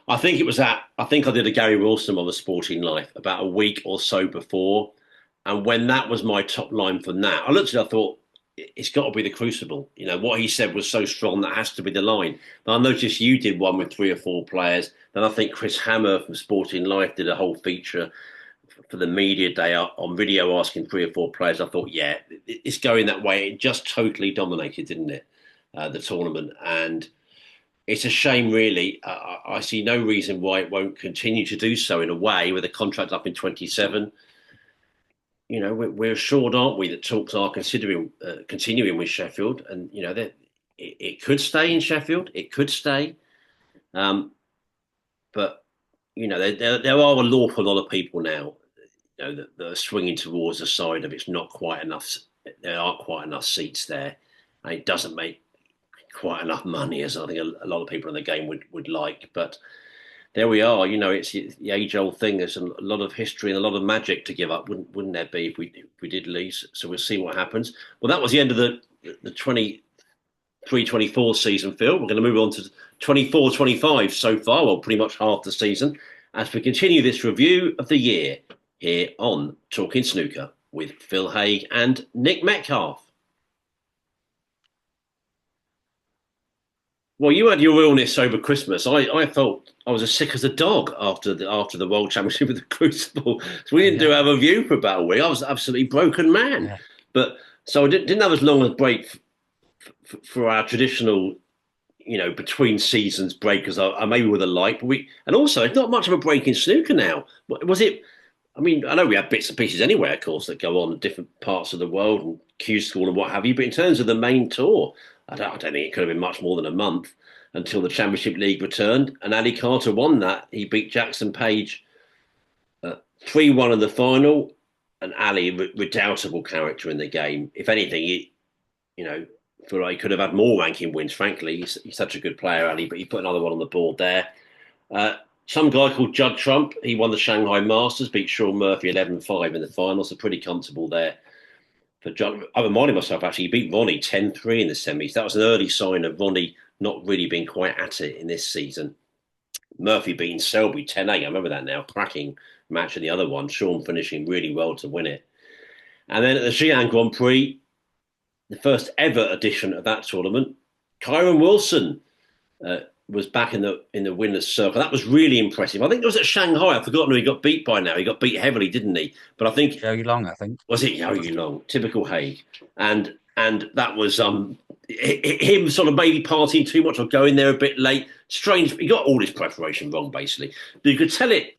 I think I did a Gary Wilson on the Sporting Life about a week or so before. And when that was my top line from that, I looked at it, I thought, it's got to be the Crucible. What he said was so strong, that has to be the line. But I noticed you did one with three or four players. Then I think Chris Hammer from Sporting Life did a whole feature for the media day on video asking three or four players. I thought, yeah, it's going that way. It just totally dominated, didn't it? The tournament. And it's a shame, really. I see no reason why it won't continue to do so in a way with a contract up in 27. We're assured, aren't we, that talks are considering continuing with Sheffield, and that it could stay in Sheffield, it could stay, but there are an awful lot of people now, that are swinging towards the side of it's not quite enough. There aren't quite enough seats there, and it doesn't make quite enough money as I think a lot of people in the game would like, but there we are. It's the age-old thing. There's a lot of history and a lot of magic to give up, wouldn't there be if we did lose? So we'll see what happens. Well, that was the end of the 23-24 season, Phil. We're going to move on to 24-25 so far. Well, pretty much half the season as we continue this review of the year here on Talking Snooker with Phil Haigh and Nick Metcalf. Well, you had your illness over Christmas. I felt I was as sick as a dog after the World Championship with the Crucible. So we didn't do Yeah, our review for about a week. I was an absolutely broken man. yeah, But so I didn't have as long a break for our traditional, between seasons break as I maybe would have liked. And also it's not much of a break in snooker now. Was it? I mean, I know we have bits and pieces anyway, of course, that go on in different parts of the world and Q School and what have you. But in terms of the main tour, I don't think it could have been much more than a month until the Championship League returned. And Ali Carter won that. He beat Jackson Page 3-1 in the final. And Ali, redoubtable character in the game. If anything, he could have had more ranking wins, frankly. He's such a good player, Ali, but he put another one on the board there. Some guy called Judd Trump, he won the Shanghai Masters, beat Sean Murphy 11-5 in the final, so pretty comfortable there for Judd. I reminded myself, actually, he beat Ronnie 10-3 in the semis. That was an early sign of Ronnie not really being quite at it in this season. Murphy beating Selby 10-8, I remember that now, cracking match in the other one. Sean finishing really well to win it. And then at the Xi'an Grand Prix, the first ever edition of that tournament, Kyren Wilson was back in the winners' circle. That was really impressive. I think it was at Shanghai. I've forgotten who he got beat by now. He got beat heavily, didn't he? But I think Joey Long, I think. Was it Yao Long? Typical Haig. And that was him sort of maybe partying too much or going there a bit late. Strange. He got all his preparation wrong, basically. But you could tell it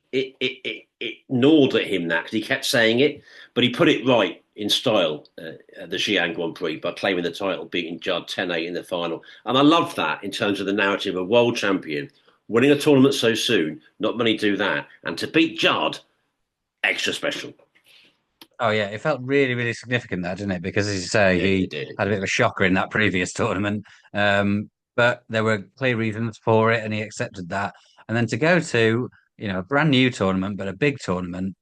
gnawed at him that because he kept saying it, but he put it right in style at the Xi'an Grand Prix by claiming the title, beating Judd 10-8 in the final. And I love that in terms of the narrative of a world champion winning a tournament so soon. Not many do that. And to beat Judd, extra special. Oh yeah, it felt really, really significant that, didn't it? Because as you say, he had a bit of a shocker in that previous tournament. But there were clear reasons for it and he accepted that. And then to go to, a brand new tournament, but a big tournament.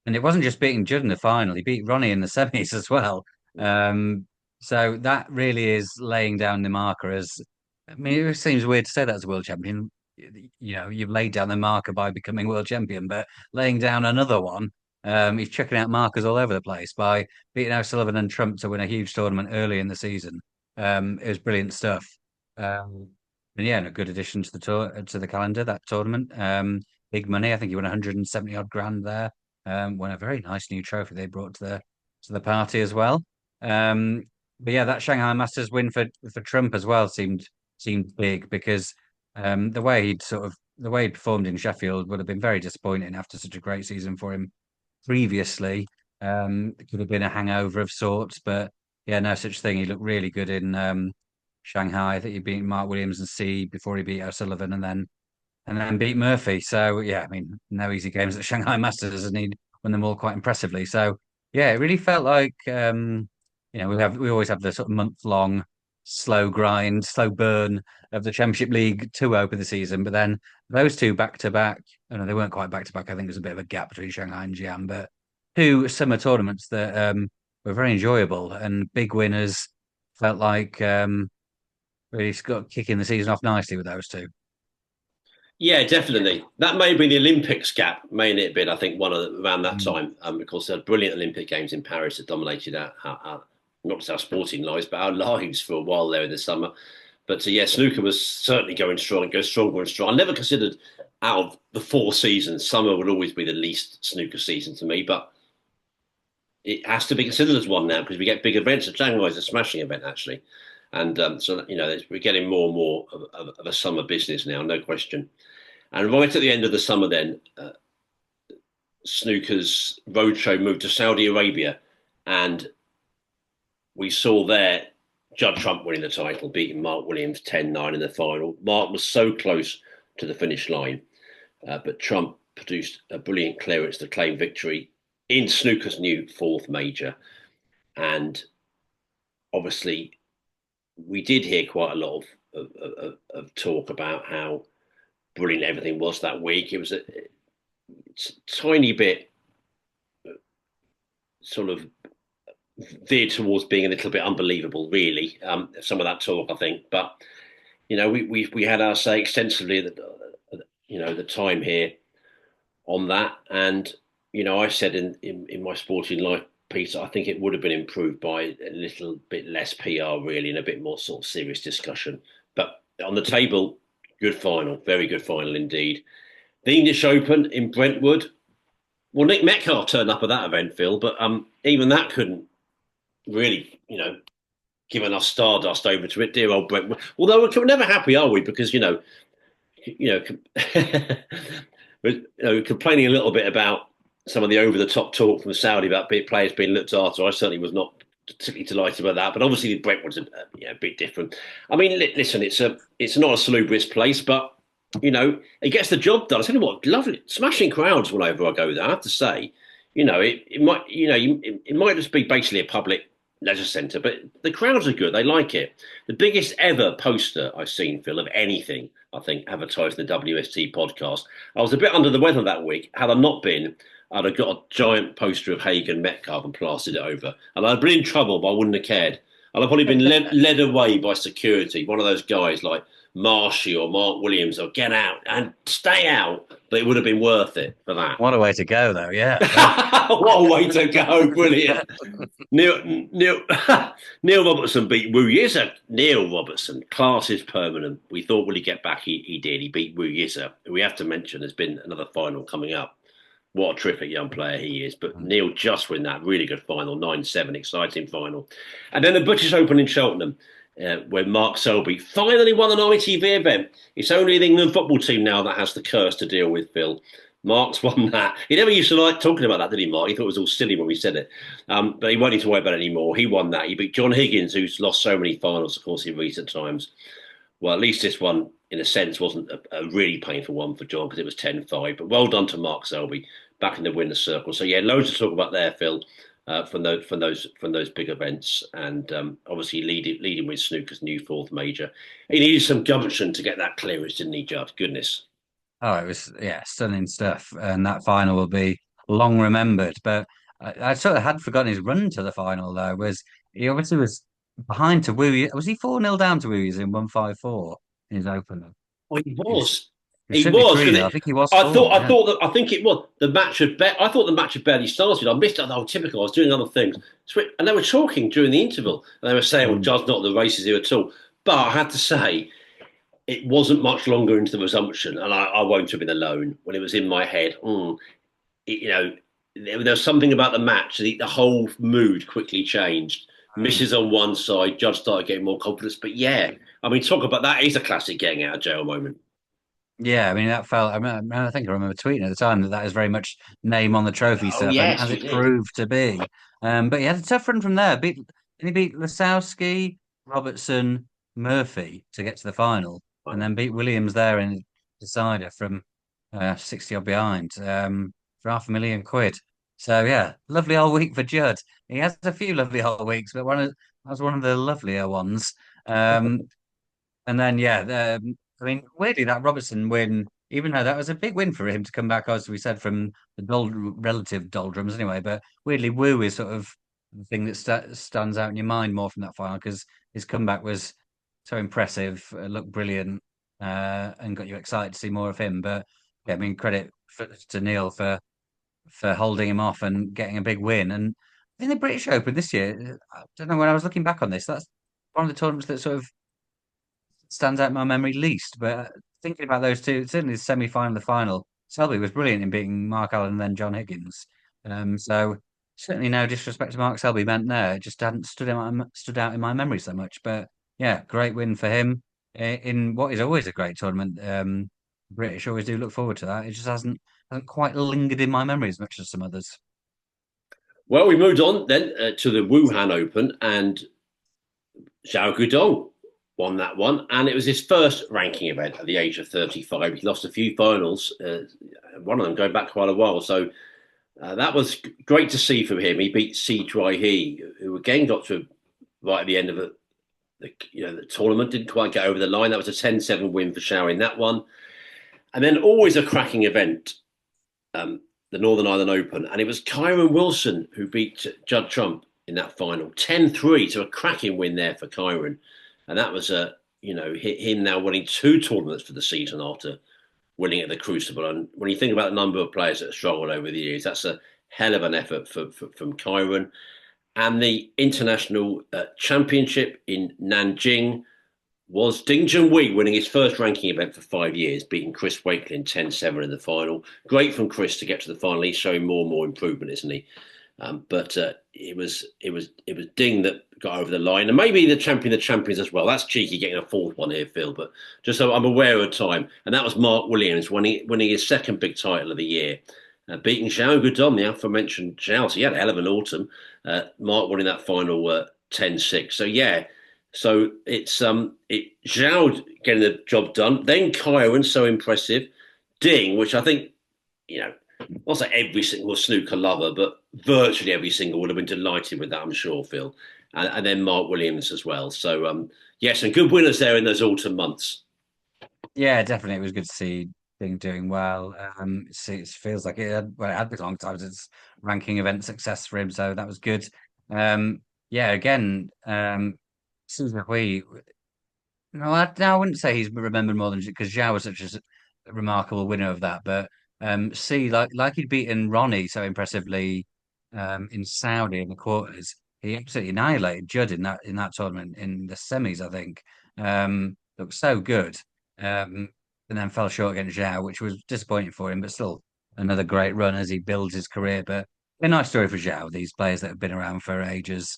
And it wasn't just beating Judd in the final, he beat Ronnie in the semis as well. So that really is laying down the marker as, I mean, it seems weird to say that as a world champion. You've laid down the marker by becoming world champion, but laying down another one, he's checking out markers all over the place by beating O'Sullivan and Trump to win a huge tournament early in the season. It was brilliant stuff. And yeah, and a good addition to the calendar, that tournament. Big money. I think he won 170 odd grand there. Won a very nice new trophy they brought to the party as well. But yeah, that Shanghai Masters win for Trump as well seemed big because the way he performed in Sheffield would have been very disappointing after such a great season for him previously. It could have been a hangover of sorts, but yeah, no such thing. He looked really good in Shanghai. I think he beat Mark Williams and C before he beat O'Sullivan and then beat Murphy. So yeah, I mean, no easy games at Shanghai Masters, and he won them all quite impressively. So yeah, it really felt like we always have the sort of month-long slow grind, slow burn of the Championship League to open the season, but then those two back to back. I know they weren't quite back to back. I think there's a bit of a gap between Shanghai and Xi'an, but two summer tournaments that were very enjoyable and big winners. Felt like really got kicking the season off nicely with those two. Yeah, definitely. That may be the Olympics gap, may it been, I think, around that time. Because there were brilliant Olympic Games in Paris that dominated our not just our sporting lives, but our lives for a while there in the summer. But yeah, snooker was certainly going strong and goes stronger and stronger. I never considered out of the 4 seasons, summer would always be the least snooker season to me, but it has to be considered as one now because we get big events. Shanghai is a smashing event, actually. And so, we're getting more and more of a summer business now, no question. And right at the end of the summer then, snooker's roadshow moved to Saudi Arabia. And we saw there Judd Trump winning the title, beating Mark Williams 10-9 in the final. Mark was so close to the finish line, but Trump produced a brilliant clearance to claim victory in snooker's new 4th major. And obviously, we did hear quite a lot of talk about how brilliant everything was that week. It was a tiny bit sort of veered towards being a little bit unbelievable, really. Some of that talk, I think, but we had our say extensively at the time here on that, and I said in my sporting life piece, I think it would have been improved by a little bit less PR, really, and a bit more sort of serious discussion. But on the table, good final, very good final indeed. The English Open in Brentwood. Well, Nick Metcalf turned up at that event, Phil, but even that couldn't really, give enough stardust over to it. Dear old Brentwood. Although we're never happy, are we? Because we're complaining a little bit about some of the over-the-top talk from Saudi about players being looked after. I certainly was not particularly delighted about that, but obviously Brentwood's a bit different. I mean, listen, it's not a salubrious place, but it gets the job done. I tell you what, lovely, smashing crowds whenever I go there. I have to say, it might just be basically a public leisure centre, but the crowds are good. They like it. The biggest ever poster I've seen, Phil, of anything, I think, advertised in the WST podcast. I was a bit under the weather that week. Had I not been, I'd have got a giant poster of Hagen Metcalf and plastered it over. And I'd been in trouble, but I wouldn't have cared. And I've probably been led away by security. One of those guys like Marshy or Mark Williams or get out and stay out. but it would have been worth it for that. What a way to go, though. Yeah. What a way to go! Brilliant. Neil Neil Neil Robertson beat Wu Yizza. Neil Robertson, class is permanent. We thought, will he get back? He did. He beat Wu Yizza. We have to mention there's been another final coming up. What a terrific young player he is. But Neil just win that really good final, 9-7, exciting final. And then the British Open in Cheltenham, where Mark Selby finally won an ITV event. It's only the England football team now that has the curse to deal with, Phil. Mark's won that. He never used to like talking about that, did he, Mark? He thought it was all silly when we said it. But he won't need to worry about it anymore. He won that. He beat John Higgins, who's lost so many finals, of course, in recent times. Well, at least this one, in a sense, wasn't a really painful one for John because it was 10-5. But well done to Mark Selby, back in the winner's circle. So yeah, loads to talk about there, Phil, from those big events, and obviously leading with Snooker's new fourth major. He needed some gumption to get that clearance, didn't he, Judd? Goodness. Oh, it was, yeah, stunning stuff. And that final will be long remembered. But I sort of had forgotten his run to the final, though. Was he obviously was behind to Wu? Was he 4-0 down to Wu's in 154 in his opener? Oh, he He was, was. he was He certainly was 3-0. because I think he was I thought 4. I Yeah. thought that I think it was the match had. I thought the match had barely started. I missed it. Oh, typical. I was doing other things, and they were talking during the interval. And they were saying, "Well, Mm. Judd's not in the races here at all." But I had to say, it wasn't much longer into the resumption, and I won't have been alone when it was in my head. You know, there was something about the match. The whole mood quickly changed. Mm. Misses on one side, Judd started getting more confidence. But yeah, I mean, talk about that is a classic getting out of jail moment. Yeah, I mean that felt. I think I remember tweeting at the time that that is very much name on the trophy Oh stuff, and yes, as we it did. proved to be. But he had a tough run from there. He beat Lasowski, Robertson, Murphy to get to the final, and then beat Williams there in the decider from 60 odd behind for £500,000. So yeah, lovely old week for Judd. He has a few lovely old weeks, but that was one of the lovelier ones. Um, and then, yeah, I mean, weirdly, that Robertson win, even though that was a big win for him to come back, as we said, from the relative doldrums anyway. But weirdly, Wu is sort of the thing that stands out in your mind more from that final because his comeback was so impressive, looked brilliant, and got you excited to see more of him. But yeah, I mean, to Neil for holding him off and getting a big win. And in the British Open this year, I don't know, when I was looking back on this, that's one of the tournaments that sort of stands out in my memory least. But thinking about those two, certainly the semi final, the final, Selby was brilliant in beating Mark Allen and then John Higgins. So certainly no disrespect to Mark Selby meant there. It just hadn't stood out in my memory so much. But yeah, great win for him in what is always a great tournament. British always do look forward to that. It just hasn't quite lingered in my memory as much as some others. Well, we moved on then to the Wuhan Open, and Zhao Guodong won that one, and it was his first ranking event at the age of 35. He lost a few finals, one of them going back quite a while. So that was great to see from him. He beat Si He, who again got to right at the end of the tournament, didn't quite get over the line. That was a 10-7 win for Zhao in that one. And then always a cracking event, the Northern Ireland Open, and it was Kyren Wilson who beat Judd Trump in that final, 10-3. So a cracking win there for Kyren. And that was him now winning two tournaments for the season after winning at the Crucible. And when you think about the number of players that have struggled over the years, that's a hell of an effort from Kyren. And the international championship in Nanjing was Ding Junhui winning his first ranking event for 5 years, beating Chris Wakelin 10-7 in the final. Great from Chris to get to the final. He's showing more and more improvement, isn't he? But it was Ding that got over the line, and maybe the champion of champions as well. That's cheeky getting a fourth one here, Phil. But just so I'm aware of time, and that was Mark Williams winning his second big title of the year, beating Zhao Guodong, the aforementioned Zhao. So he had a hell of an autumn. Mark winning that final 10-6. So yeah. So it's Zhao getting the job done. Then Kyren, so impressive. Ding, which I think, not say every single snooker lover, but virtually every single would have been delighted with that, I'm sure, Phil. And then Mark Williams as well. So, yes, and good winners there in those autumn months. Yeah, definitely. It was good to see Ding doing well. It feels like it had been a long time since ranking event success for him, so that was good. Yeah, again, Susan Hui. No, I wouldn't say he's remembered more than because Zhao was such a remarkable winner of that, but see like he'd beaten Ronnie so impressively in Saudi in the quarters. He absolutely annihilated Judd in that tournament in the semis, I think. Looked so good. And then fell short against Zhao, which was disappointing for him, but still another great run as he builds his career. But a nice story for Zhao, these players that have been around for ages,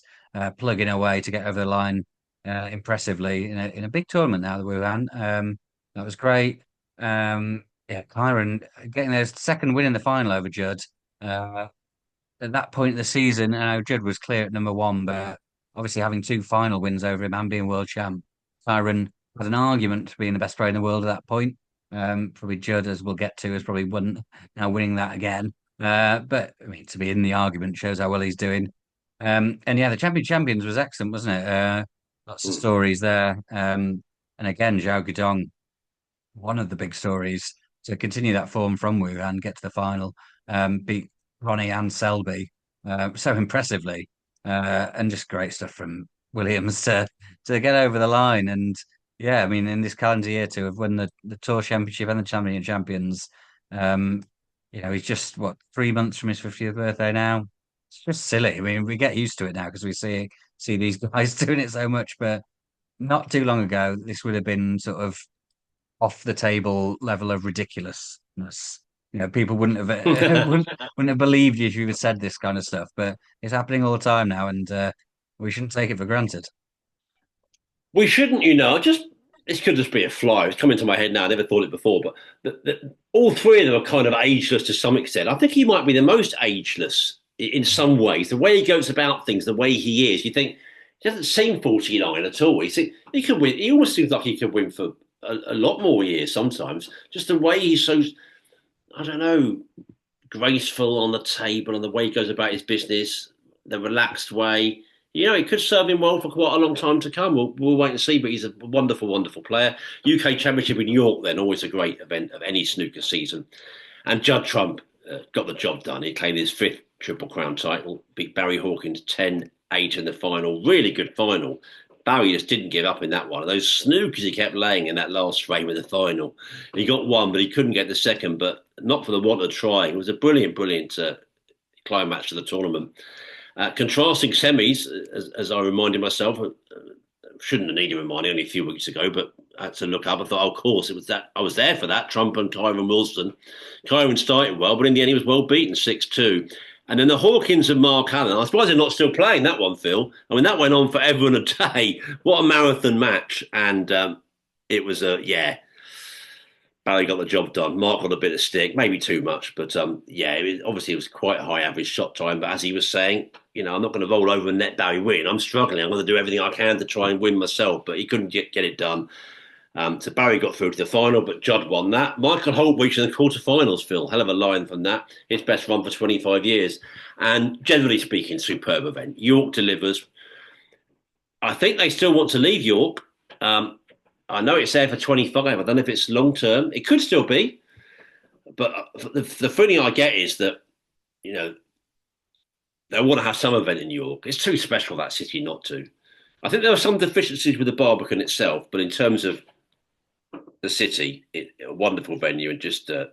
plugging away to get over the line impressively in a big tournament now, the Wuhan. That was great. Yeah, Kyren getting their second win in the final over Judd. Uh, at that point in the season, Judd was clear at number one, but obviously having two final wins over him and being world champ, Kyren had an argument to being the best player in the world at that point. Probably Judd, as we'll get to, has probably won now winning that again. But I mean, to be in the argument shows how well he's doing. And yeah, the champions was excellent, wasn't it? Lots of Mm. stories there. And again, Zhao Guidong, one of the big stories to continue that form from Wuhan, get to the final, beat Ronnie and Selby so impressively, and just great stuff from Williams to get over the line. And yeah, I mean, in this calendar year to have won the Tour Championship and the Champions, um, he's just what 3 months from his 50th birthday now. It's just silly. I mean, we get used to it now because we see these guys doing it so much, but not too long ago, this would have been sort of off the table level of ridiculousness. People wouldn't have wouldn't have believed you if you had said this kind of stuff, but it's happening all the time now, and we shouldn't take it for granted. We shouldn't, you know. Just this could just be a fly. It's coming to my head now. I never thought it before, but all three of them are kind of ageless to some extent. I think he might be the most ageless in some ways. The way he goes about things, the way he is. You think he doesn't seem 49 at all. He could win. He almost seems like he could win for a lot more years sometimes. Just the way he's so, I don't know, graceful on the table and the way he goes about his business, the relaxed way. It could serve him well for quite a long time to come. We'll wait and see, but he's a wonderful, wonderful player. UK Championship in York, then, always a great event of any snooker season. And Judd Trump got the job done. He claimed his fifth Triple Crown title, beat Barry Hawkins 10-8 in the final. Really good final. Barry just didn't give up in that one. Those snookers he kept laying in that last frame of the final. He got one, but he couldn't get the second, but not for the want of trying. It was a brilliant, brilliant climax to the tournament. Contrasting semis, as I reminded myself, shouldn't have needed reminding only a few weeks ago, but I had to look up. I thought, oh, of course, it was that. I was there for that. Trump and Kyren Wilson. Kyren started well, but in the end, he was well beaten 6-2. And then the Hawkins and Mark Allen. I'm surprised they're not still playing that one, Phil. I mean, that went on forever and a day. What a marathon match. And it was yeah. Barry got the job done. Mark got a bit of stick, maybe too much, but yeah, obviously it was quite a high average shot time. But as he was saying, I'm not going to roll over and net Barry win. I'm struggling. I'm going to do everything I can to try and win myself, but he couldn't get it done. So Barry got through to the final, but Judd won that. Michael Holt reached the quarterfinals, Phil. Hell of a line from that. His best run for 25 years. And generally speaking, superb event. York delivers. I think they still want to leave York. I know it's there for 25. I don't know if it's long term. It could still be. But the feeling I get is that, they want to have some event in York. It's too special, that city, not to. I think there are some deficiencies with the Barbican itself, but in terms of the city, a wonderful venue and just a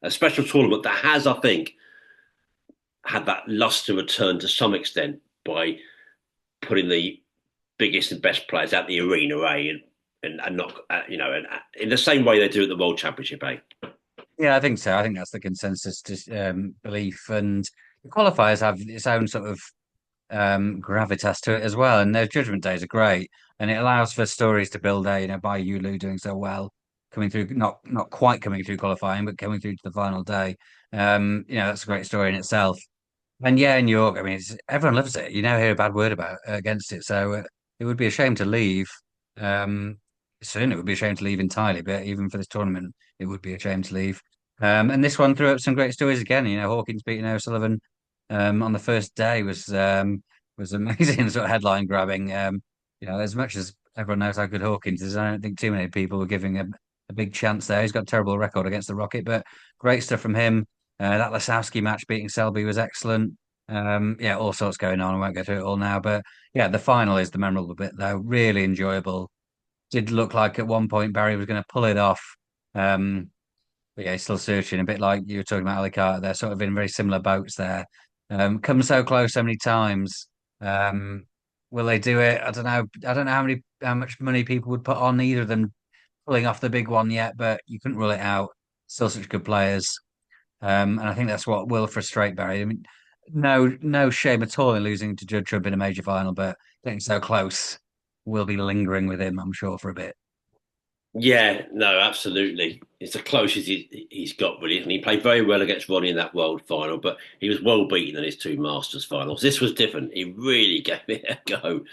special tournament that has, I think, had that luster return to some extent by putting the biggest and best players at the arena, and not, and in the same way they do at the World Championship, Yeah, I think so. I think that's the consensus belief, and the qualifiers have its own sort of gravitas to it as well. And their judgment days are great, and it allows for stories to build there. By Yulu doing so well, coming through, not quite coming through qualifying, but coming through to the final day. That's a great story in itself. And yeah, in York, I mean, everyone loves it. You never hear a bad word about against it, so it would be a shame to leave. Um, Certainly, it would be a shame to leave entirely, but even for this tournament, it would be a shame to leave. And this one threw up some great stories again. Hawkins beating O'Sullivan on the first day was amazing, sort of headline grabbing. As much as everyone knows how good Hawkins is, I don't think too many people were giving a big chance there. He's got a terrible record against the Rocket, but great stuff from him. That Lasowski match beating Selby was excellent. Yeah, all sorts going on. I won't go through it all now, but yeah, the final is the memorable bit though. Really enjoyable. Did look like at one point Barry was going to pull it off. Um, But yeah, he's still searching, a bit like you were talking about Ali Carter. They're sort of in very similar boats there. Come so close so many times. Um, will they do it? I don't know. I don't know how much money people would put on either of them pulling off the big one yet, but you couldn't rule it out. Still such good players. And I think that's what will frustrate Barry. I mean, no shame at all in losing to Judd Trump in a major final, but getting so close will be lingering with him, I'm sure, for a bit. Yeah, no, absolutely. It's the closest he's got, really. And he played very well against Ronnie in that World final, but he was well beaten in his two Masters finals. This was different. He really gave it a go.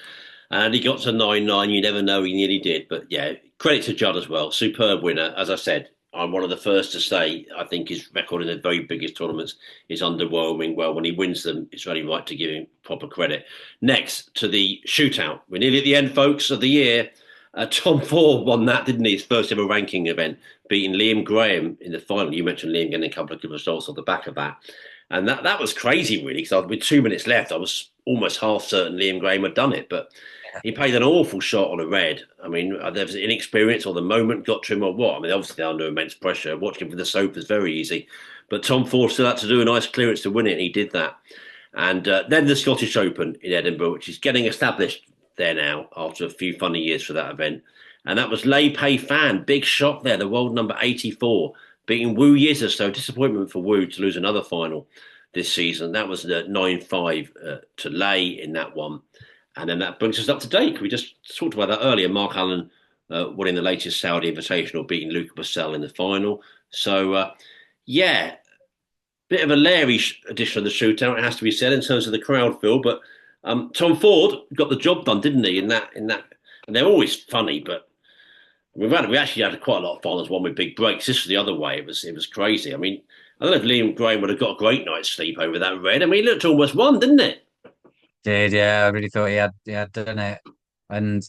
And he got to 9-9. You never know, he nearly did. But yeah, credit to Judd as well. Superb winner. As I said, I'm one of the first to say I think his record in the very biggest tournaments is underwhelming. Well, when he wins them, it's only right to give him proper credit. Next to the shootout. We're nearly at the end, folks, of the year. Tom Ford won that, didn't he? His first ever ranking event, beating Liam Graham in the final. You mentioned Liam getting a couple of good results off the back of that. And that was crazy, really, because with 2 minutes left, I was almost half certain Liam Graham had done it. But he played an awful shot on a red. I mean, there was inexperience or the moment got to him or what. I mean, obviously, they're under immense pressure. Watching him from the sofa is very easy. But Tom Ford still had to do a nice clearance to win it, and he did that. And then the Scottish Open in Edinburgh, which is getting established there now after a few funny years for that event. And that was Lei Peifan, big shock there, the world number 84, beating Wu Yiza. So disappointment for Wu to lose another final this season. That was the 9-5 to Lei in that one. And then that brings us up to date. We just talked about that earlier. Mark Allen winning the latest Saudi Invitational, beating Luca Brecel in the final. So, yeah, bit of a Larry edition of the shootout, it has to be said, in terms of the crowd feel. But Tom Ford got the job done, didn't he? In that, and they're always funny, but we actually had quite a lot of finals, one with big breaks. This was the other way. It was crazy. I mean, I don't know if Liam Graham would have got a great night's sleep over that red. I mean, he looked almost won, didn't it? Did, yeah, I really thought he had done it. And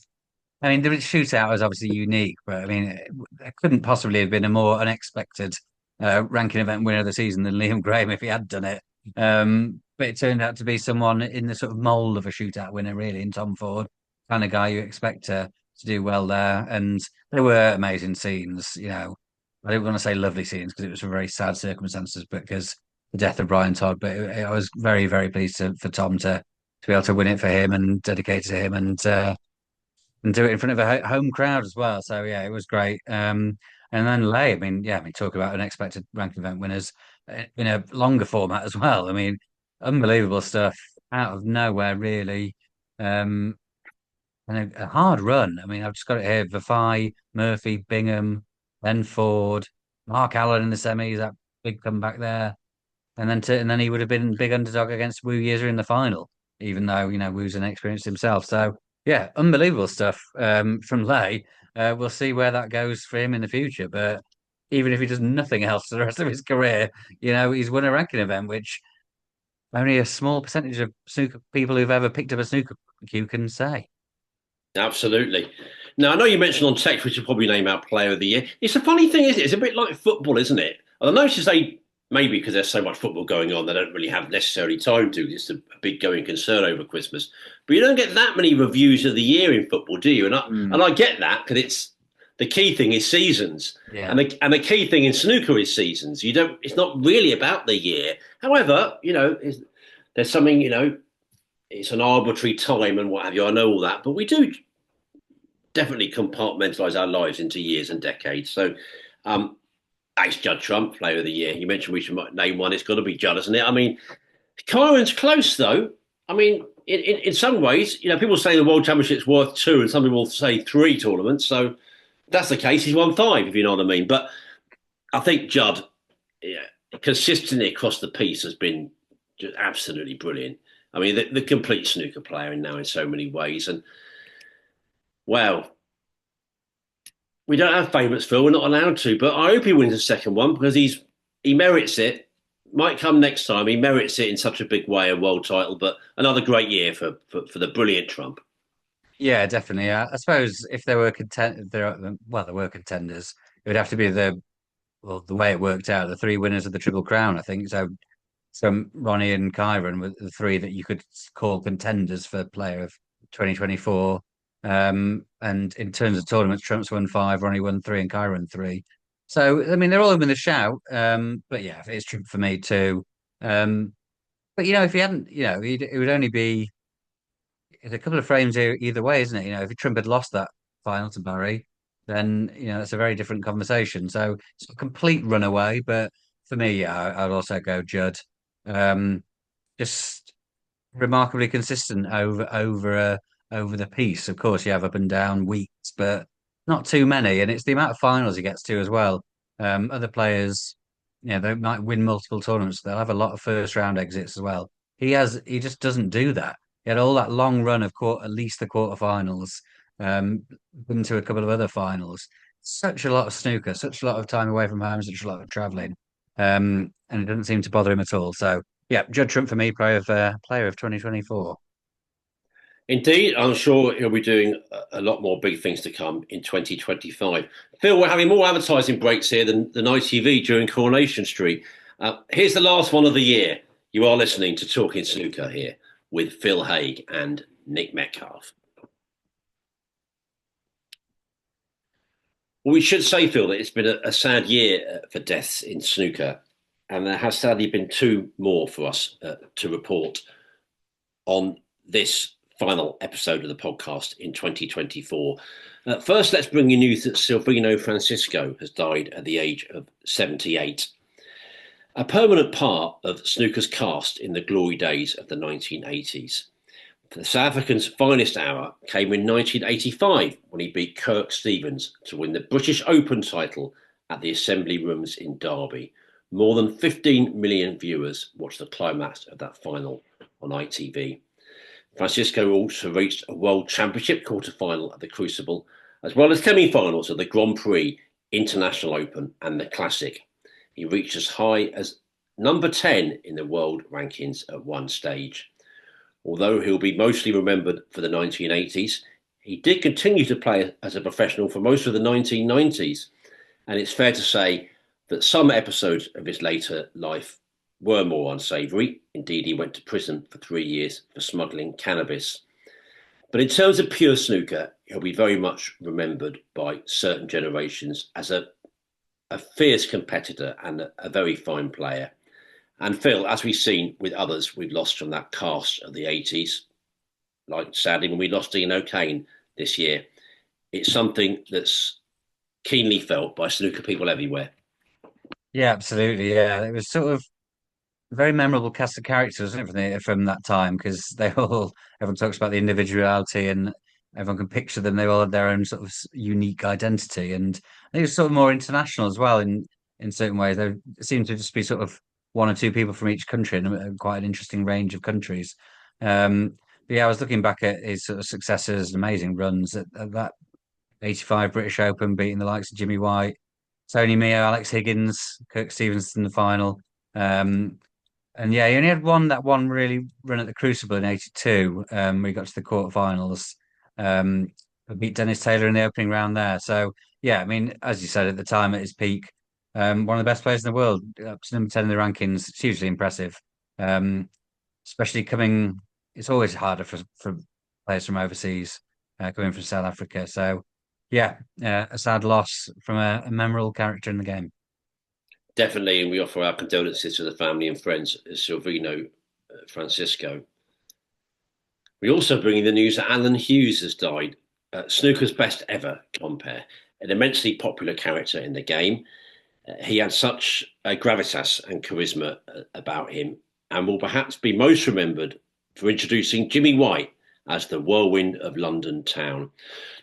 I mean, the shootout was obviously unique, but I mean, it couldn't possibly have been a more unexpected ranking event winner of the season than Liam Graham if he had done it. But it turned out to be someone in the sort of mold of a shootout winner, really, in Tom Ford, kind of guy you expect to do well there. And there were amazing scenes, you know. I don't want to say lovely scenes because it was for very sad circumstances, because the death of Brian Todd. But I was very, very pleased for Tom to be able to win it for him and dedicate it to him, and do it in front of a home crowd as well. So yeah, it was great. And then Lei, I mean, yeah, I mean, talk about unexpected ranking event winners in a longer format as well. I mean, unbelievable stuff out of nowhere, really. Um, and a hard run. I mean, I've just got it here: Vafai, Murphy, Bingham, then Ford, Mark Allen in the semis, that big comeback there, and then he would have been big underdog against Wu Yiza in the final, even though Wu's inexperienced himself. So yeah, unbelievable stuff from Lei. We'll see where that goes for him in the future. But even if he does nothing else for the rest of his career, he's won a ranking event, which only a small percentage of snooker people who've ever picked up a snooker cue can say. Absolutely. Now, I know you mentioned on text we should probably name our player of the year. It's a funny thing, isn't it? It's a bit like football, isn't it? I notice they maybe because there's so much football going on, they don't really have necessarily time to. It's a big going concern over Christmas. But you don't get that many reviews of the year in football, do you? And I get that because it's the key thing is seasons, Yeah. and the key thing in snooker is seasons. You don't. It's not really about the year. However, there's something. It's an arbitrary time and what have you. I know all that, but we do definitely compartmentalize our lives into years and decades. So, it's Judd Trump, Player of the Year. You mentioned we should name one. It's got to be Judd, isn't it? I mean, Kyren's close though. I mean, in some ways, people say the World Championship's worth two, and some people say three tournaments. So, if that's the case. He's won five, if you know what I mean. But I think Judd, yeah, consistently across the piece has been just absolutely brilliant. I mean, the complete snooker player now in so many ways. And, well, we don't have favourites, Phil. We're not allowed to. But I hope he wins the second one because he merits it. Might come next time. He merits it in such a big way, a world title. But another great year for the brilliant Trump. Yeah, definitely. I suppose if there were contenders. It would have to be the way it worked out, the three winners of the Triple Crown, I think. So Ronnie and Kyren were the three that you could call contenders for Player of 2024. And in terms of tournaments, Trump's won five, Ronnie won three, and Kyren three. So I mean, they're all in the shout. But yeah, it's Trump for me too. Um, but if he hadn't, it would only be it's a couple of frames either way, isn't it? If Trump had lost that final to Barry, then it's a very different conversation. So it's a complete runaway. But for me, yeah, I'd also go Judd. Um, just remarkably consistent over the piece. Of course, you have up and down weeks, but not too many. And it's the amount of finals he gets to as well. Other players, they might win multiple tournaments. They'll have a lot of first round exits as well. He just doesn't do that. He had all that long run of at least the quarterfinals, been to a couple of other finals. Such a lot of snooker, such a lot of time away from home, such a lot of travelling. And it doesn't seem to bother him at all. So yeah, Judd Trump for me, player of 2024. Indeed, I'm sure he'll be doing a lot more big things to come in 2025. Phil, we're having more advertising breaks here than ITV during Coronation Street. Here's the last one of the year. You are listening to Talking Snooker here with Phil Haigh and Nick Metcalf. Well, we should say, Phil, that it's been a sad year for deaths in snooker, and there has sadly been two more for us to report on this final episode of the podcast in 2024. First, let's bring you news that Silvino Francisco has died at the age of 78. A permanent part of snooker's cast in the glory days of the 1980s. The South African's finest hour came in 1985 when he beat Kirk Stevens to win the British Open title at the Assembly Rooms in Derby. More than 15 million viewers watched the climax of that final on ITV. Francisco also reached a World Championship quarter-final at the Crucible, as well as semi-finals of the Grand Prix, International Open and the Classic. He reached as high as number 10 in the world rankings at one stage. Although he'll be mostly remembered for the 1980s, he did continue to play as a professional for most of the 1990s. And it's fair to say that some episodes of his later life were more unsavoury. Indeed, he went to prison for 3 years for smuggling cannabis. But in terms of pure snooker, he'll be very much remembered by certain generations as a fierce competitor and a very fine player. And Phil, as we've seen with others we've lost from that cast of the 80s, like sadly when we lost Ian O'Kane this year, it's something that's keenly felt by snooker people everywhere. Yeah, absolutely. Yeah, it was sort of a very memorable cast of characters, wasn't it, from that time? Because everyone talks about the individuality and everyone can picture them. They all had their own sort of unique identity, and I think it was sort of more international as well in certain ways. There seemed to just be sort of one or two people from each country and quite an interesting range of countries. But yeah, I was looking back at his sort of successes and amazing runs at that 85 British Open, beating the likes of Jimmy White, Tony Meo, Alex Higgins, Kirk Stevens in the final. Um, and yeah, he only had one really run at the Crucible in '82, where he got to the quarterfinals. Um, beat Dennis Taylor in the opening round there. So yeah, I mean, as you said at the time at his peak, one of the best players in the world, up to number 10 in the rankings. It's hugely impressive. Um, Especially coming, it's always harder for players from overseas coming from South Africa. So yeah, a sad loss from a memorable character in the game. Definitely, and we offer our condolences to the family and friends of Silvino Francisco. We also bring you the news that Alan Hughes has died, snooker's best ever compere, an immensely popular character in the game. He had such gravitas and charisma about him, and will perhaps be most remembered for introducing Jimmy White as the whirlwind of London town.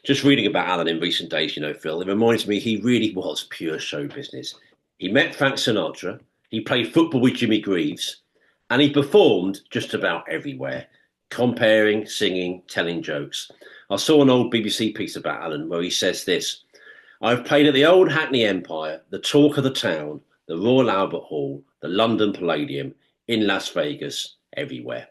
Just reading about Alan in recent days, Phil, it reminds me he really was pure show business. He met Frank Sinatra, he played football with Jimmy Greaves, and he performed just about everywhere, comparing, singing, telling jokes. I saw an old BBC piece about Alan where he says this: I've played at the old Hackney Empire, the talk of the town, the Royal Albert Hall, the London Palladium, in Las Vegas, everywhere.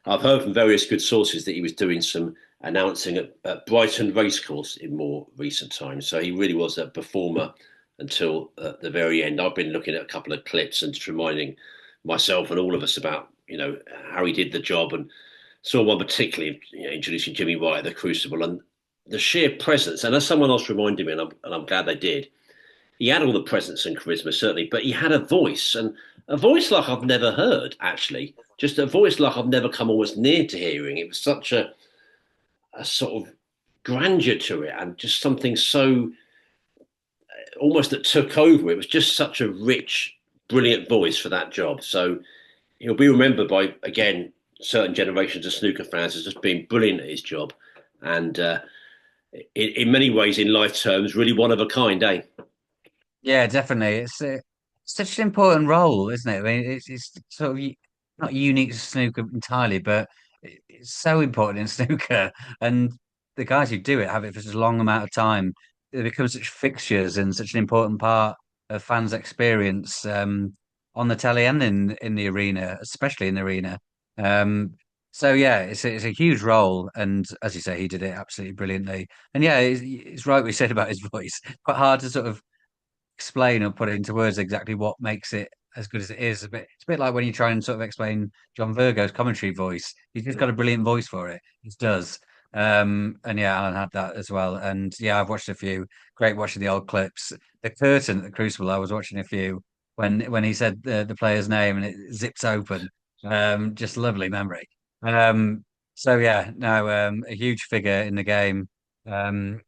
I've heard from various good sources that he was doing some announcing at Brighton Racecourse in more recent times. So he really was a performer until the very end. I've been looking at a couple of clips and just reminding myself and all of us about, how he did the job, and saw one particularly introducing Jimmy White at the Crucible, and the sheer presence. And as someone else reminded me, and I'm glad they did, he had all the presence and charisma certainly, but he had a voice, and a voice like I've never heard actually. Just a voice like I've never come almost near to hearing. It was such a sort of grandeur to it, and just something so almost that took over. It was just such a rich, brilliant voice for that job. So he'll be remembered by again certain generations of snooker fans as just being brilliant at his job, and in many ways, in life terms, really one of a kind, eh? Yeah, definitely. It's such an important role, isn't it? I mean, it's sort of not unique to snooker entirely, but it's so important in snooker. And the guys who do it have it for such a long amount of time. They become such fixtures and such an important part of fans' experience on the telly and in the arena, especially in the arena. Um, so yeah, it's a huge role, and as you say, he did it absolutely brilliantly. And yeah, it's right what you said about his voice. Quite hard to sort of explain or put it into words exactly what makes it as good as it is. It's a bit like when you try and sort of explain John Virgo's commentary voice. He's just got a brilliant voice for it. He does. And yeah, Alan had that as well. And yeah, I've watched a few. Great watching the old clips. The curtain at the Crucible, I was watching a few when he said the player's name and it zips open. Just lovely memory. Um, so yeah, no, a huge figure in the game. Um,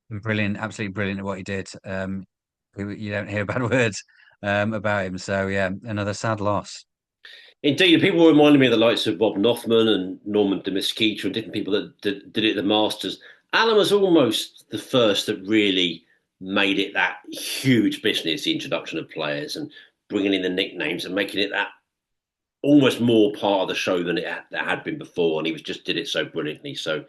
and brilliant, absolutely brilliant at what he did. You don't hear bad words about him. So yeah, another sad loss. Indeed, people reminded me of the likes of Bob Knopfman and Norman de Mesquita and different people that did it at the Masters. Alan was almost the first that really made it that huge business, the introduction of players and bringing in the nicknames and making it that almost more part of the show than that had been before. And he was just did it so brilliantly. So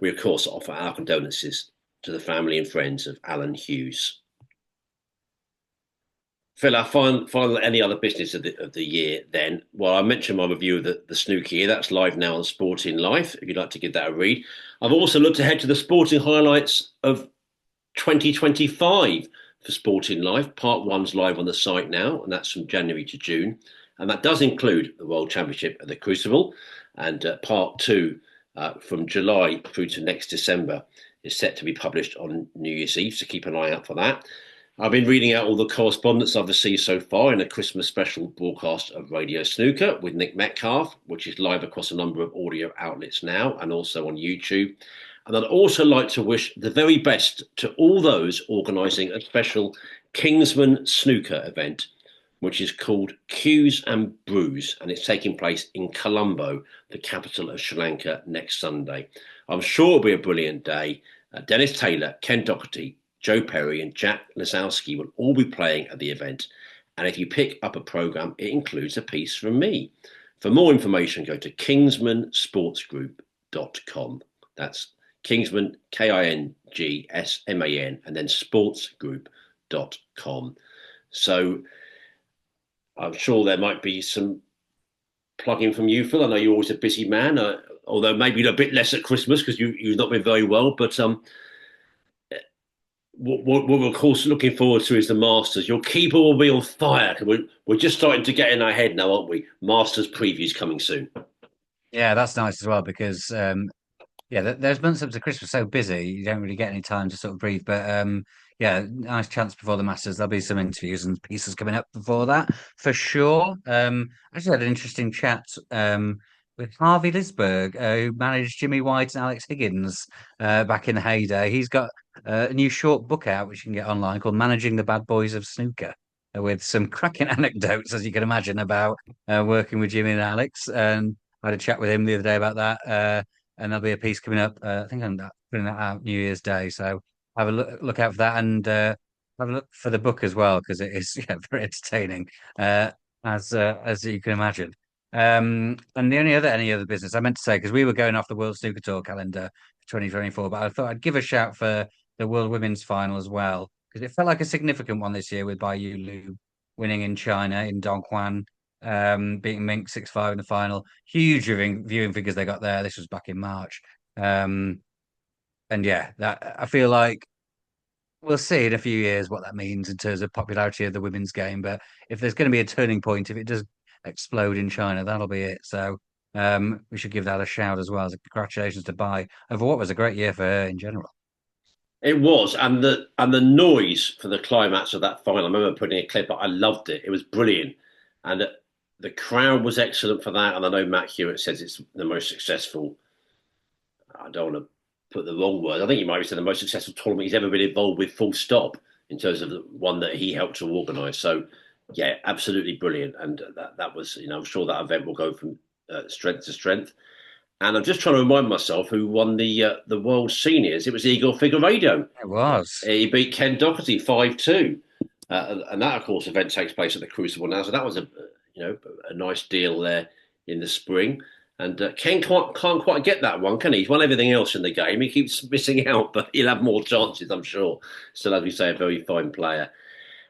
we, of course, offer our condolences to the family and friends of Alan Hughes. Phil, our final any other business of the year then? Well, I mentioned my review of the snooker here. That's live now on Sporting Life, if you'd like to give that a read. I've also looked ahead to the sporting highlights of 2025 for Sporting Life. Part one's live on the site now, and that's from January to June. And that does include the World Championship at the Crucible. And part two from July through to next December is set to be published on New Year's Eve, so keep an eye out for that. I've been reading out all the correspondence I've received so far in a Christmas special broadcast of Radio Snooker with Nick Metcalf, which is live across a number of audio outlets now and also on YouTube. And I'd also like to wish the very best to all those organising a special Kingsman Snooker event, which is called Cues and Brews, and it's taking place in Colombo, the capital of Sri Lanka, next Sunday. I'm sure it'll be a brilliant day. Dennis Taylor, Ken Doherty, Joe Perry and Jack Lazowski will all be playing at the event. And if you pick up a programme, it includes a piece from me. For more information, go to kingsmansportsgroup.com. That's Kingsman, Kingsman, and then sportsgroup.com. So I'm sure there might be some plugging from you, Phil. I know you're always a busy man, although maybe a bit less at Christmas because you've not been very well. But what we're of course looking forward to is the Masters. Your keyboard will be on fire. We're just starting to get in our head now, aren't we? Masters previews coming soon. Yeah, that's nice as well because yeah, there's months up to Christmas so busy you don't really get any time to sort of breathe. But yeah, nice chance before the Masters. There'll be some interviews and pieces coming up before that for sure. I just had an interesting chat with Harvey Lisberg, who managed Jimmy White and Alex Higgins back in the heyday. He's got a new short book out which you can get online called "Managing the Bad Boys of Snooker." With some cracking anecdotes, as you can imagine, about working with Jimmy and Alex. And I had a chat with him the other day about that. And there'll be a piece coming up. I think I'm putting that out New Year's Day, so have a look out for that, and have a look for the book as well because it is yeah, very entertaining, as you can imagine. And the only other any other business I meant to say because we were going off the World Snooker Tour calendar for 2024, but I thought I'd give a shout for the World Women's Final as well because it felt like a significant one this year with Bai Yu Lu winning in China in Dongguan, beating Mink 6-5 in the final. Huge viewing figures they got there. This was back in March. And yeah, that I feel like we'll see in a few years what that means in terms of popularity of the women's game. But if there's going to be a turning point, if it does explode in China, that'll be it. So we should give that a shout as well. So congratulations to Bai over what was a great year for her in general. It was, and the noise for the climax of that final. I remember putting a clip up. I loved it. It was brilliant, and the crowd was excellent for that. And I know Matt Hewitt says it's the most successful. I don't want to put the wrong word. I think he might have said the most successful tournament he's ever been involved with, full stop, in terms of the one that he helped to organise. So, yeah, absolutely brilliant. And that was, I'm sure that event will go from strength to strength. And I'm just trying to remind myself who won the World Seniors. It was Igor Figueiredo. It was. He beat Ken Doherty 5-2. And that, of course, event takes place at the Crucible now. So that was a nice deal there in the spring. And Ken can't quite get that one, can he? He's won everything else in the game. He keeps missing out, but he'll have more chances, I'm sure. Still, as we say, a very fine player.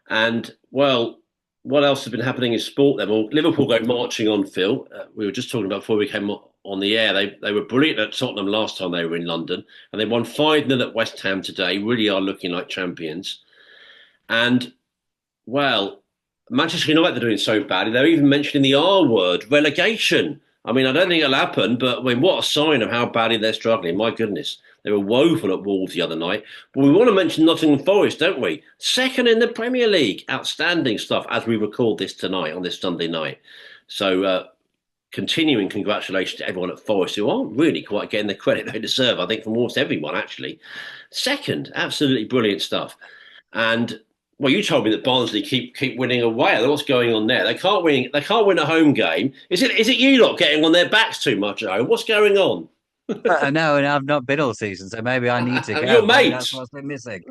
And, well, what else has been happening in sport then? Well, Liverpool go marching on, Phil. We were just talking about before we came on the air. They were brilliant at Tottenham last time they were in London. And they won 5-0 at West Ham today. Really are looking like champions. And, well, Manchester United are doing so badly. They're even mentioning the R word, relegation. I mean, I don't think it'll happen, but I mean, what a sign of how badly they're struggling. My goodness. They were woeful at Wolves the other night. But we want to mention Nottingham Forest, don't we? Second in the Premier League. Outstanding stuff as we record this tonight on this Sunday night. So, continuing congratulations to everyone at Forest who aren't really quite getting the credit they deserve, I think, from almost everyone, actually. Second, absolutely brilliant stuff. And well, you told me that Barnsley keep winning away. What's going on there? They can't win. They can't win a home game. Is it you lot getting on their backs too much at home? What's going on? I know, and I've not been all season, so maybe I need to go. Your Maybe that's mates. what's been missing.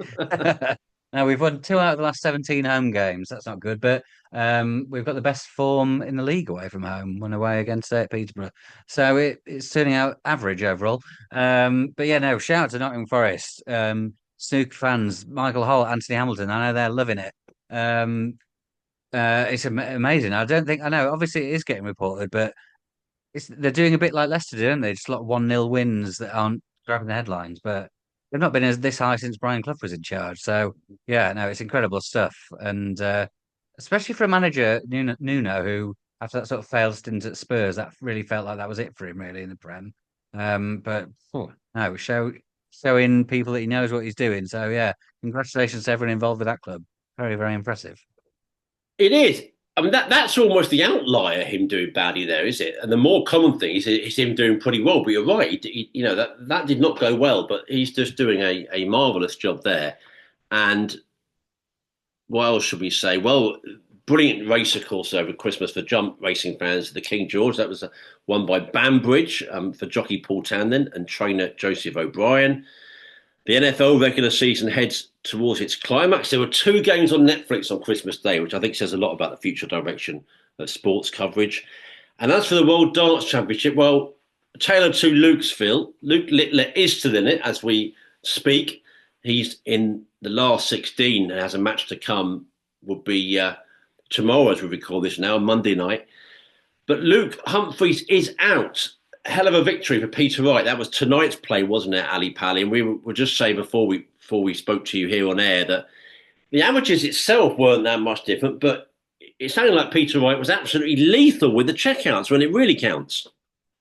Now we've won two out of the last 17 home games. That's not good, but we've got the best form in the league away from home, won away against Peterborough. So it's turning out average overall. But yeah, no, shout out to Nottingham Forest. Snooker fans, Michael Holt, Anthony Hamilton, I know they're loving it. It's amazing. I don't think I know. Obviously, it is getting reported, but they're doing a bit like Leicester, don't they? Just like 1-0 wins that aren't grabbing the headlines, but they've not been as this high since Brian Clough was in charge. So yeah, no, it's incredible stuff, and especially for a manager Nuno, who after that sort of failed stint at Spurs, that really felt like that was it for him really in the Prem. But no, showing people that he knows what he's doing. So yeah, congratulations to everyone involved with that club. Very, very impressive. It is. I mean, that's almost the outlier, him doing badly there, is it? And the more common thing is him doing pretty well. But you're right. That did not go well, but he's just doing a marvelous job there. And what else should we say? Well, brilliant race, of course, over Christmas for jump racing fans. The King George, that was won by Banbridge for jockey Paul Tandon and trainer Joseph O'Brien. The NFL regular season heads towards its climax. There were two games on Netflix on Christmas Day, which I think says a lot about the future direction of sports coverage. And as for the World Dance Championship, well, tailored to Luke's Phil. Luke Littler is still in it as we speak. He's in the last 16 and has a match to come. Would be tomorrow, as we record this now, Monday night. But Luke Humphreys is out. Hell of a victory for Peter Wright. That was tonight's play, wasn't it, Ali Pally? And we were just saying before we spoke to you here on air that the averages itself weren't that much different, but it sounded like Peter Wright was absolutely lethal with the checkouts when it really counts.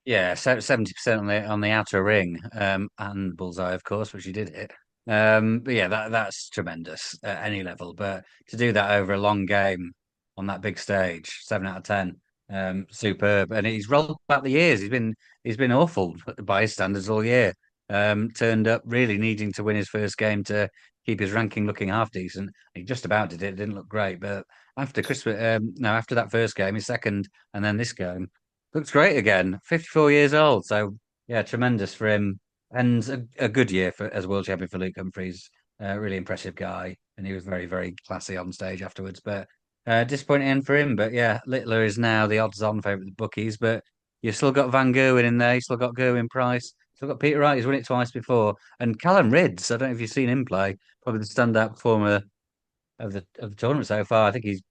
Yeah, so 70% on the outer ring, and bullseye, of course, which he did hit. But yeah, that's tremendous at any level. But to do that over a long game on that big stage, 7 out of 10, superb. And he's rolled back the years. He's been awful by his standards all year. Turned up really needing to win his first game to keep his ranking looking half decent. He just about did it. It didn't look great, but after Christmas, no, after that first game, his second, and then this game. Looks great again. 54 years old. So yeah, tremendous for him. And a good year for as world champion for Luke Humphreys. Really impressive guy. And he was very, very classy on stage afterwards. But disappointing end for him. But yeah, Littler is now the odds-on favourite with the bookies. But you've still got Van Gerwen in there. You've still got Gerwin Price. Still got Peter Wright. He's won it twice before. And Callum Ridds. I don't know if you've seen him play. Probably the standout performer of the tournament so far. I think he's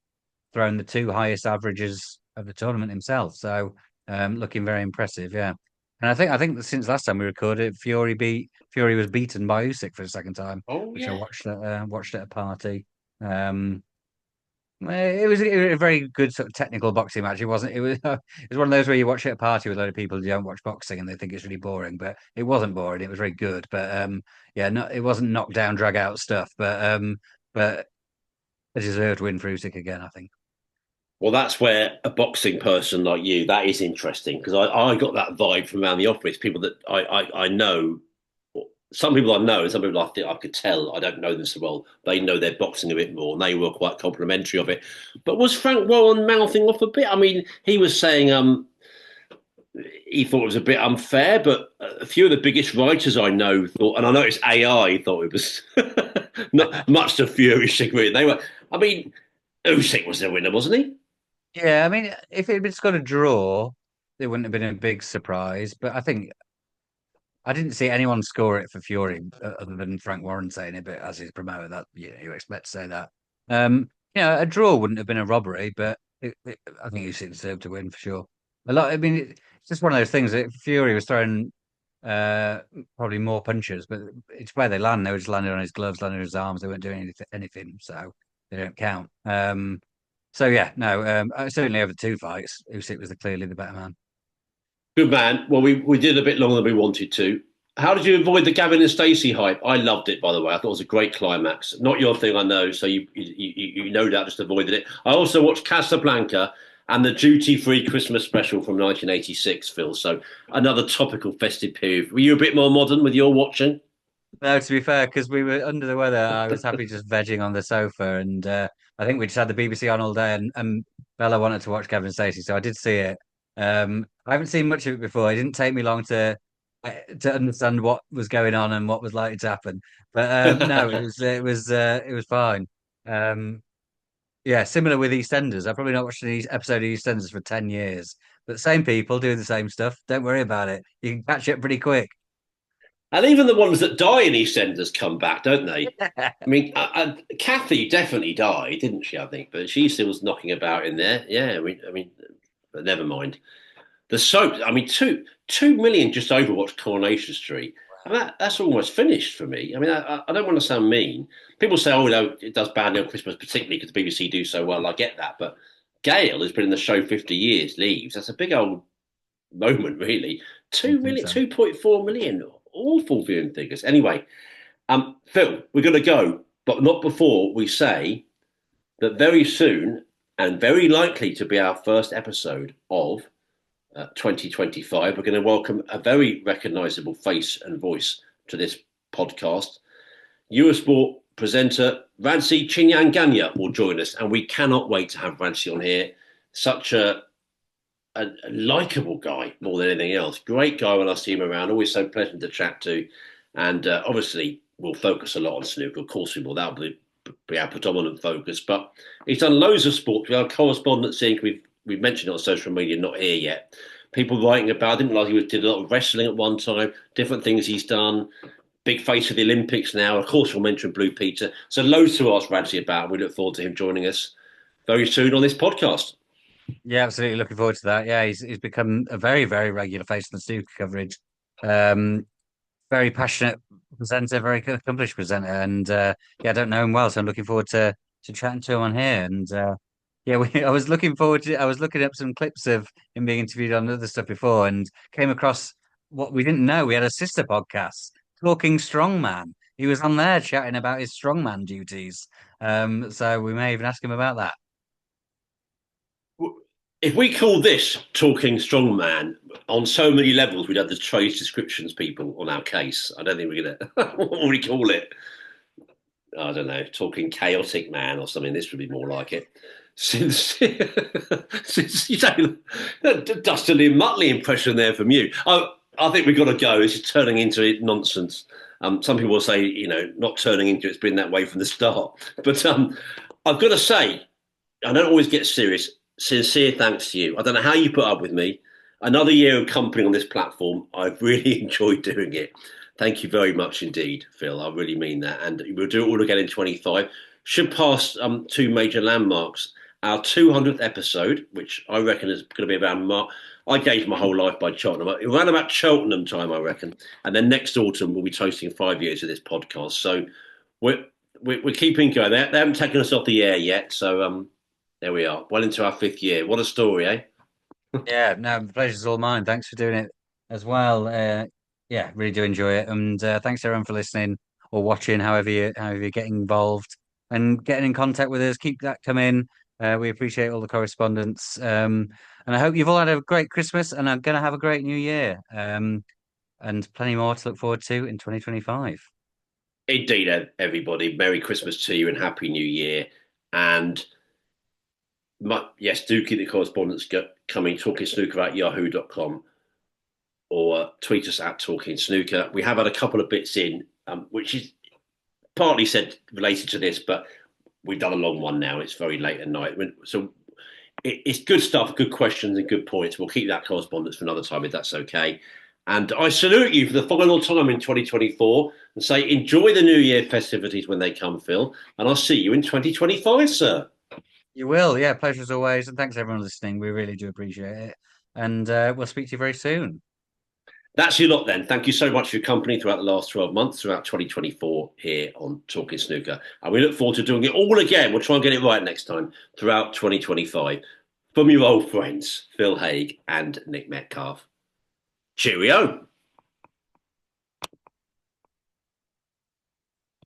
thrown the two highest averages of the tournament himself. So looking very impressive, yeah. And I think that since last time we recorded, Fury was beaten by Usyk for the second time, Oh which I yeah. watched at a party. Um, It was a very good sort of technical boxing match. It wasn't. It was. It was one of those where you watch it at a party with a load of people who don't watch boxing and they think it's really boring. But it wasn't boring. It was very good. But yeah, no, it wasn't knockdown, drag out stuff. But a deserved win for Usyk again, I think. Well, that's where a boxing person like you, that is interesting because I got that vibe from around the office. People that I know, some people I know, and some people I think I could tell I don't know them so well. They know their boxing a bit more, and they were quite complimentary of it. But was Frank Warren mouthing off a bit? I mean, he was saying he thought it was a bit unfair, but a few of the biggest writers I know thought, and I noticed AI thought it was not much to Fury's degree. They were, I mean, Usyk was the winner, wasn't he? Yeah, I mean, if it had been scored a draw, it wouldn't have been a big surprise. But I think I didn't see anyone score it for Fury other than Frank Warren saying it. But as his promoter, that you expect to say that. A draw wouldn't have been a robbery, but I think Usyk deserved to win for sure. A lot. I mean, it's just one of those things that Fury was throwing uh, probably more punches, but it's where they land. They were just landing on his gloves, landing on his arms. They weren't doing anything, so they don't count. So yeah, no, certainly over two fights, Usyk was clearly the better man. Good man. Well, we did a bit longer than we wanted to. How did you avoid the Gavin and Stacey hype? I loved it, by the way. I thought it was a great climax. Not your thing, I know. So you no doubt just avoided it. I also watched Casablanca and the Duty Free Christmas special from 1986, Phil. So another topical festive period. Were you a bit more modern with your watching? No, to be fair, because we were under the weather, I was happy just vegging on the sofa, and I think we just had the BBC on all day, and Bella wanted to watch Kevin and Stacey, so I did see it. I haven't seen much of it before. It didn't take me long to understand what was going on and what was likely to happen. But no, it was fine. Um, yeah, similar with EastEnders. I've probably not watched an episode of EastEnders for 10 years, but the same people doing the same stuff. Don't worry about it. You can catch it pretty quick. And even the ones that die in EastEnders come back, don't they? I mean, Kathy definitely died, didn't she? I think, but she still was knocking about in there. Yeah, but never mind. The soap. I mean, 2 million just overwatched Coronation Street. And that's almost finished for me. I mean, I don't want to sound mean. People say, "Oh, no, it does badly on Christmas, particularly because the BBC do so well." I get that, but Gail has been in the show 50 years. Leaves. That's a big old moment, really. I Two think million, so. 2.4 million. Awful viewing figures. Anyway, Phil, we're going to go, but not before we say that very soon and very likely to be our first episode of 2025. We're going to welcome a very recognisable face and voice to this podcast. Eurosport presenter Radzi Chinyanganya will join us, and we cannot wait to have Radzi on here. Such a likable guy more than anything else. Great guy when I see him around, always so pleasant to chat to. And obviously, we'll focus a lot on snooker. Of course, we will. That'll be our predominant focus. But he's done loads of sports. We have correspondents saying we've mentioned it on social media, not here yet. People writing about him, like did a lot of wrestling at one time, different things he's done. Big face of the Olympics now. Of course, we'll mention Blue Peter. So loads to ask Radzi about. We look forward to him joining us very soon on this podcast. Yeah, absolutely. Looking forward to that. Yeah, he's become a very, very regular face in the snooker coverage. Um, Very passionate presenter, very accomplished presenter, and yeah, I don't know him well, so I'm looking forward to chatting to him on here. And yeah, I was looking forward to. I was looking up some clips of him being interviewed on other stuff before, and came across what we didn't know. We had a sister podcast, Talking Strongman. He was on there chatting about his strongman duties. So we may even ask him about that. If we call this talking strongman on so many levels, we'd have the trade descriptions people on our case. I don't think we're gonna. What would we call it? I don't know. Talking chaotic man or something. This would be more like it. Since you know, Dustin Muttley impression there from you. I think we've got to go. This is turning into nonsense. Some people will say, not turning into it's been that way from the start. But I've got to say, I don't always get serious. Sincere thanks to you. I don't know how you put up with me. Another year of company on this platform. I've really enjoyed doing it. Thank you very much indeed, Phil. I really mean that. And we'll do it all again in 25. Should pass two major landmarks. Our 200th episode, which I reckon is going to be around March. I gauge my whole life by Cheltenham. Around about Cheltenham time, I reckon. And then next autumn, we'll be toasting 5 years of this podcast. So we're keeping going. They haven't taken us off the air yet. So There we are. Well into our 5th year. What a story, eh? Yeah, no, the pleasure's all mine. Thanks for doing it as well. Yeah, really do enjoy it, and thanks everyone for listening or watching, however you're getting involved and getting in contact with us. Keep that coming. We appreciate all the correspondence, and I hope you've all had a great Christmas and are going to have a great New Year, and plenty more to look forward to in 2025. Indeed, everybody. Merry Christmas to you and Happy New Year. And yes, do keep the correspondence coming. Talking Snooker at yahoo.com or tweet us at Talking Snooker. We have had a couple of bits in, which is partly said related to this, but we've done a long one now. It's very late at night. So it's good stuff, good questions and good points. We'll keep that correspondence for another time if that's okay. And I salute you for the final time in 2024 and say enjoy the New Year festivities when they come, Phil. And I'll see you in 2025, sir. You will, yeah. Pleasure as always, and thanks everyone listening. We really do appreciate it, and we'll speak to you very soon. That's your lot then. Thank you so much for your company throughout the last 12 months, throughout 2024 here on Talking Snooker. And we look forward to doing it all again. We'll try and get it right next time throughout 2025. From your old friends, Phil Haigh and Nick Metcalf. Cheerio.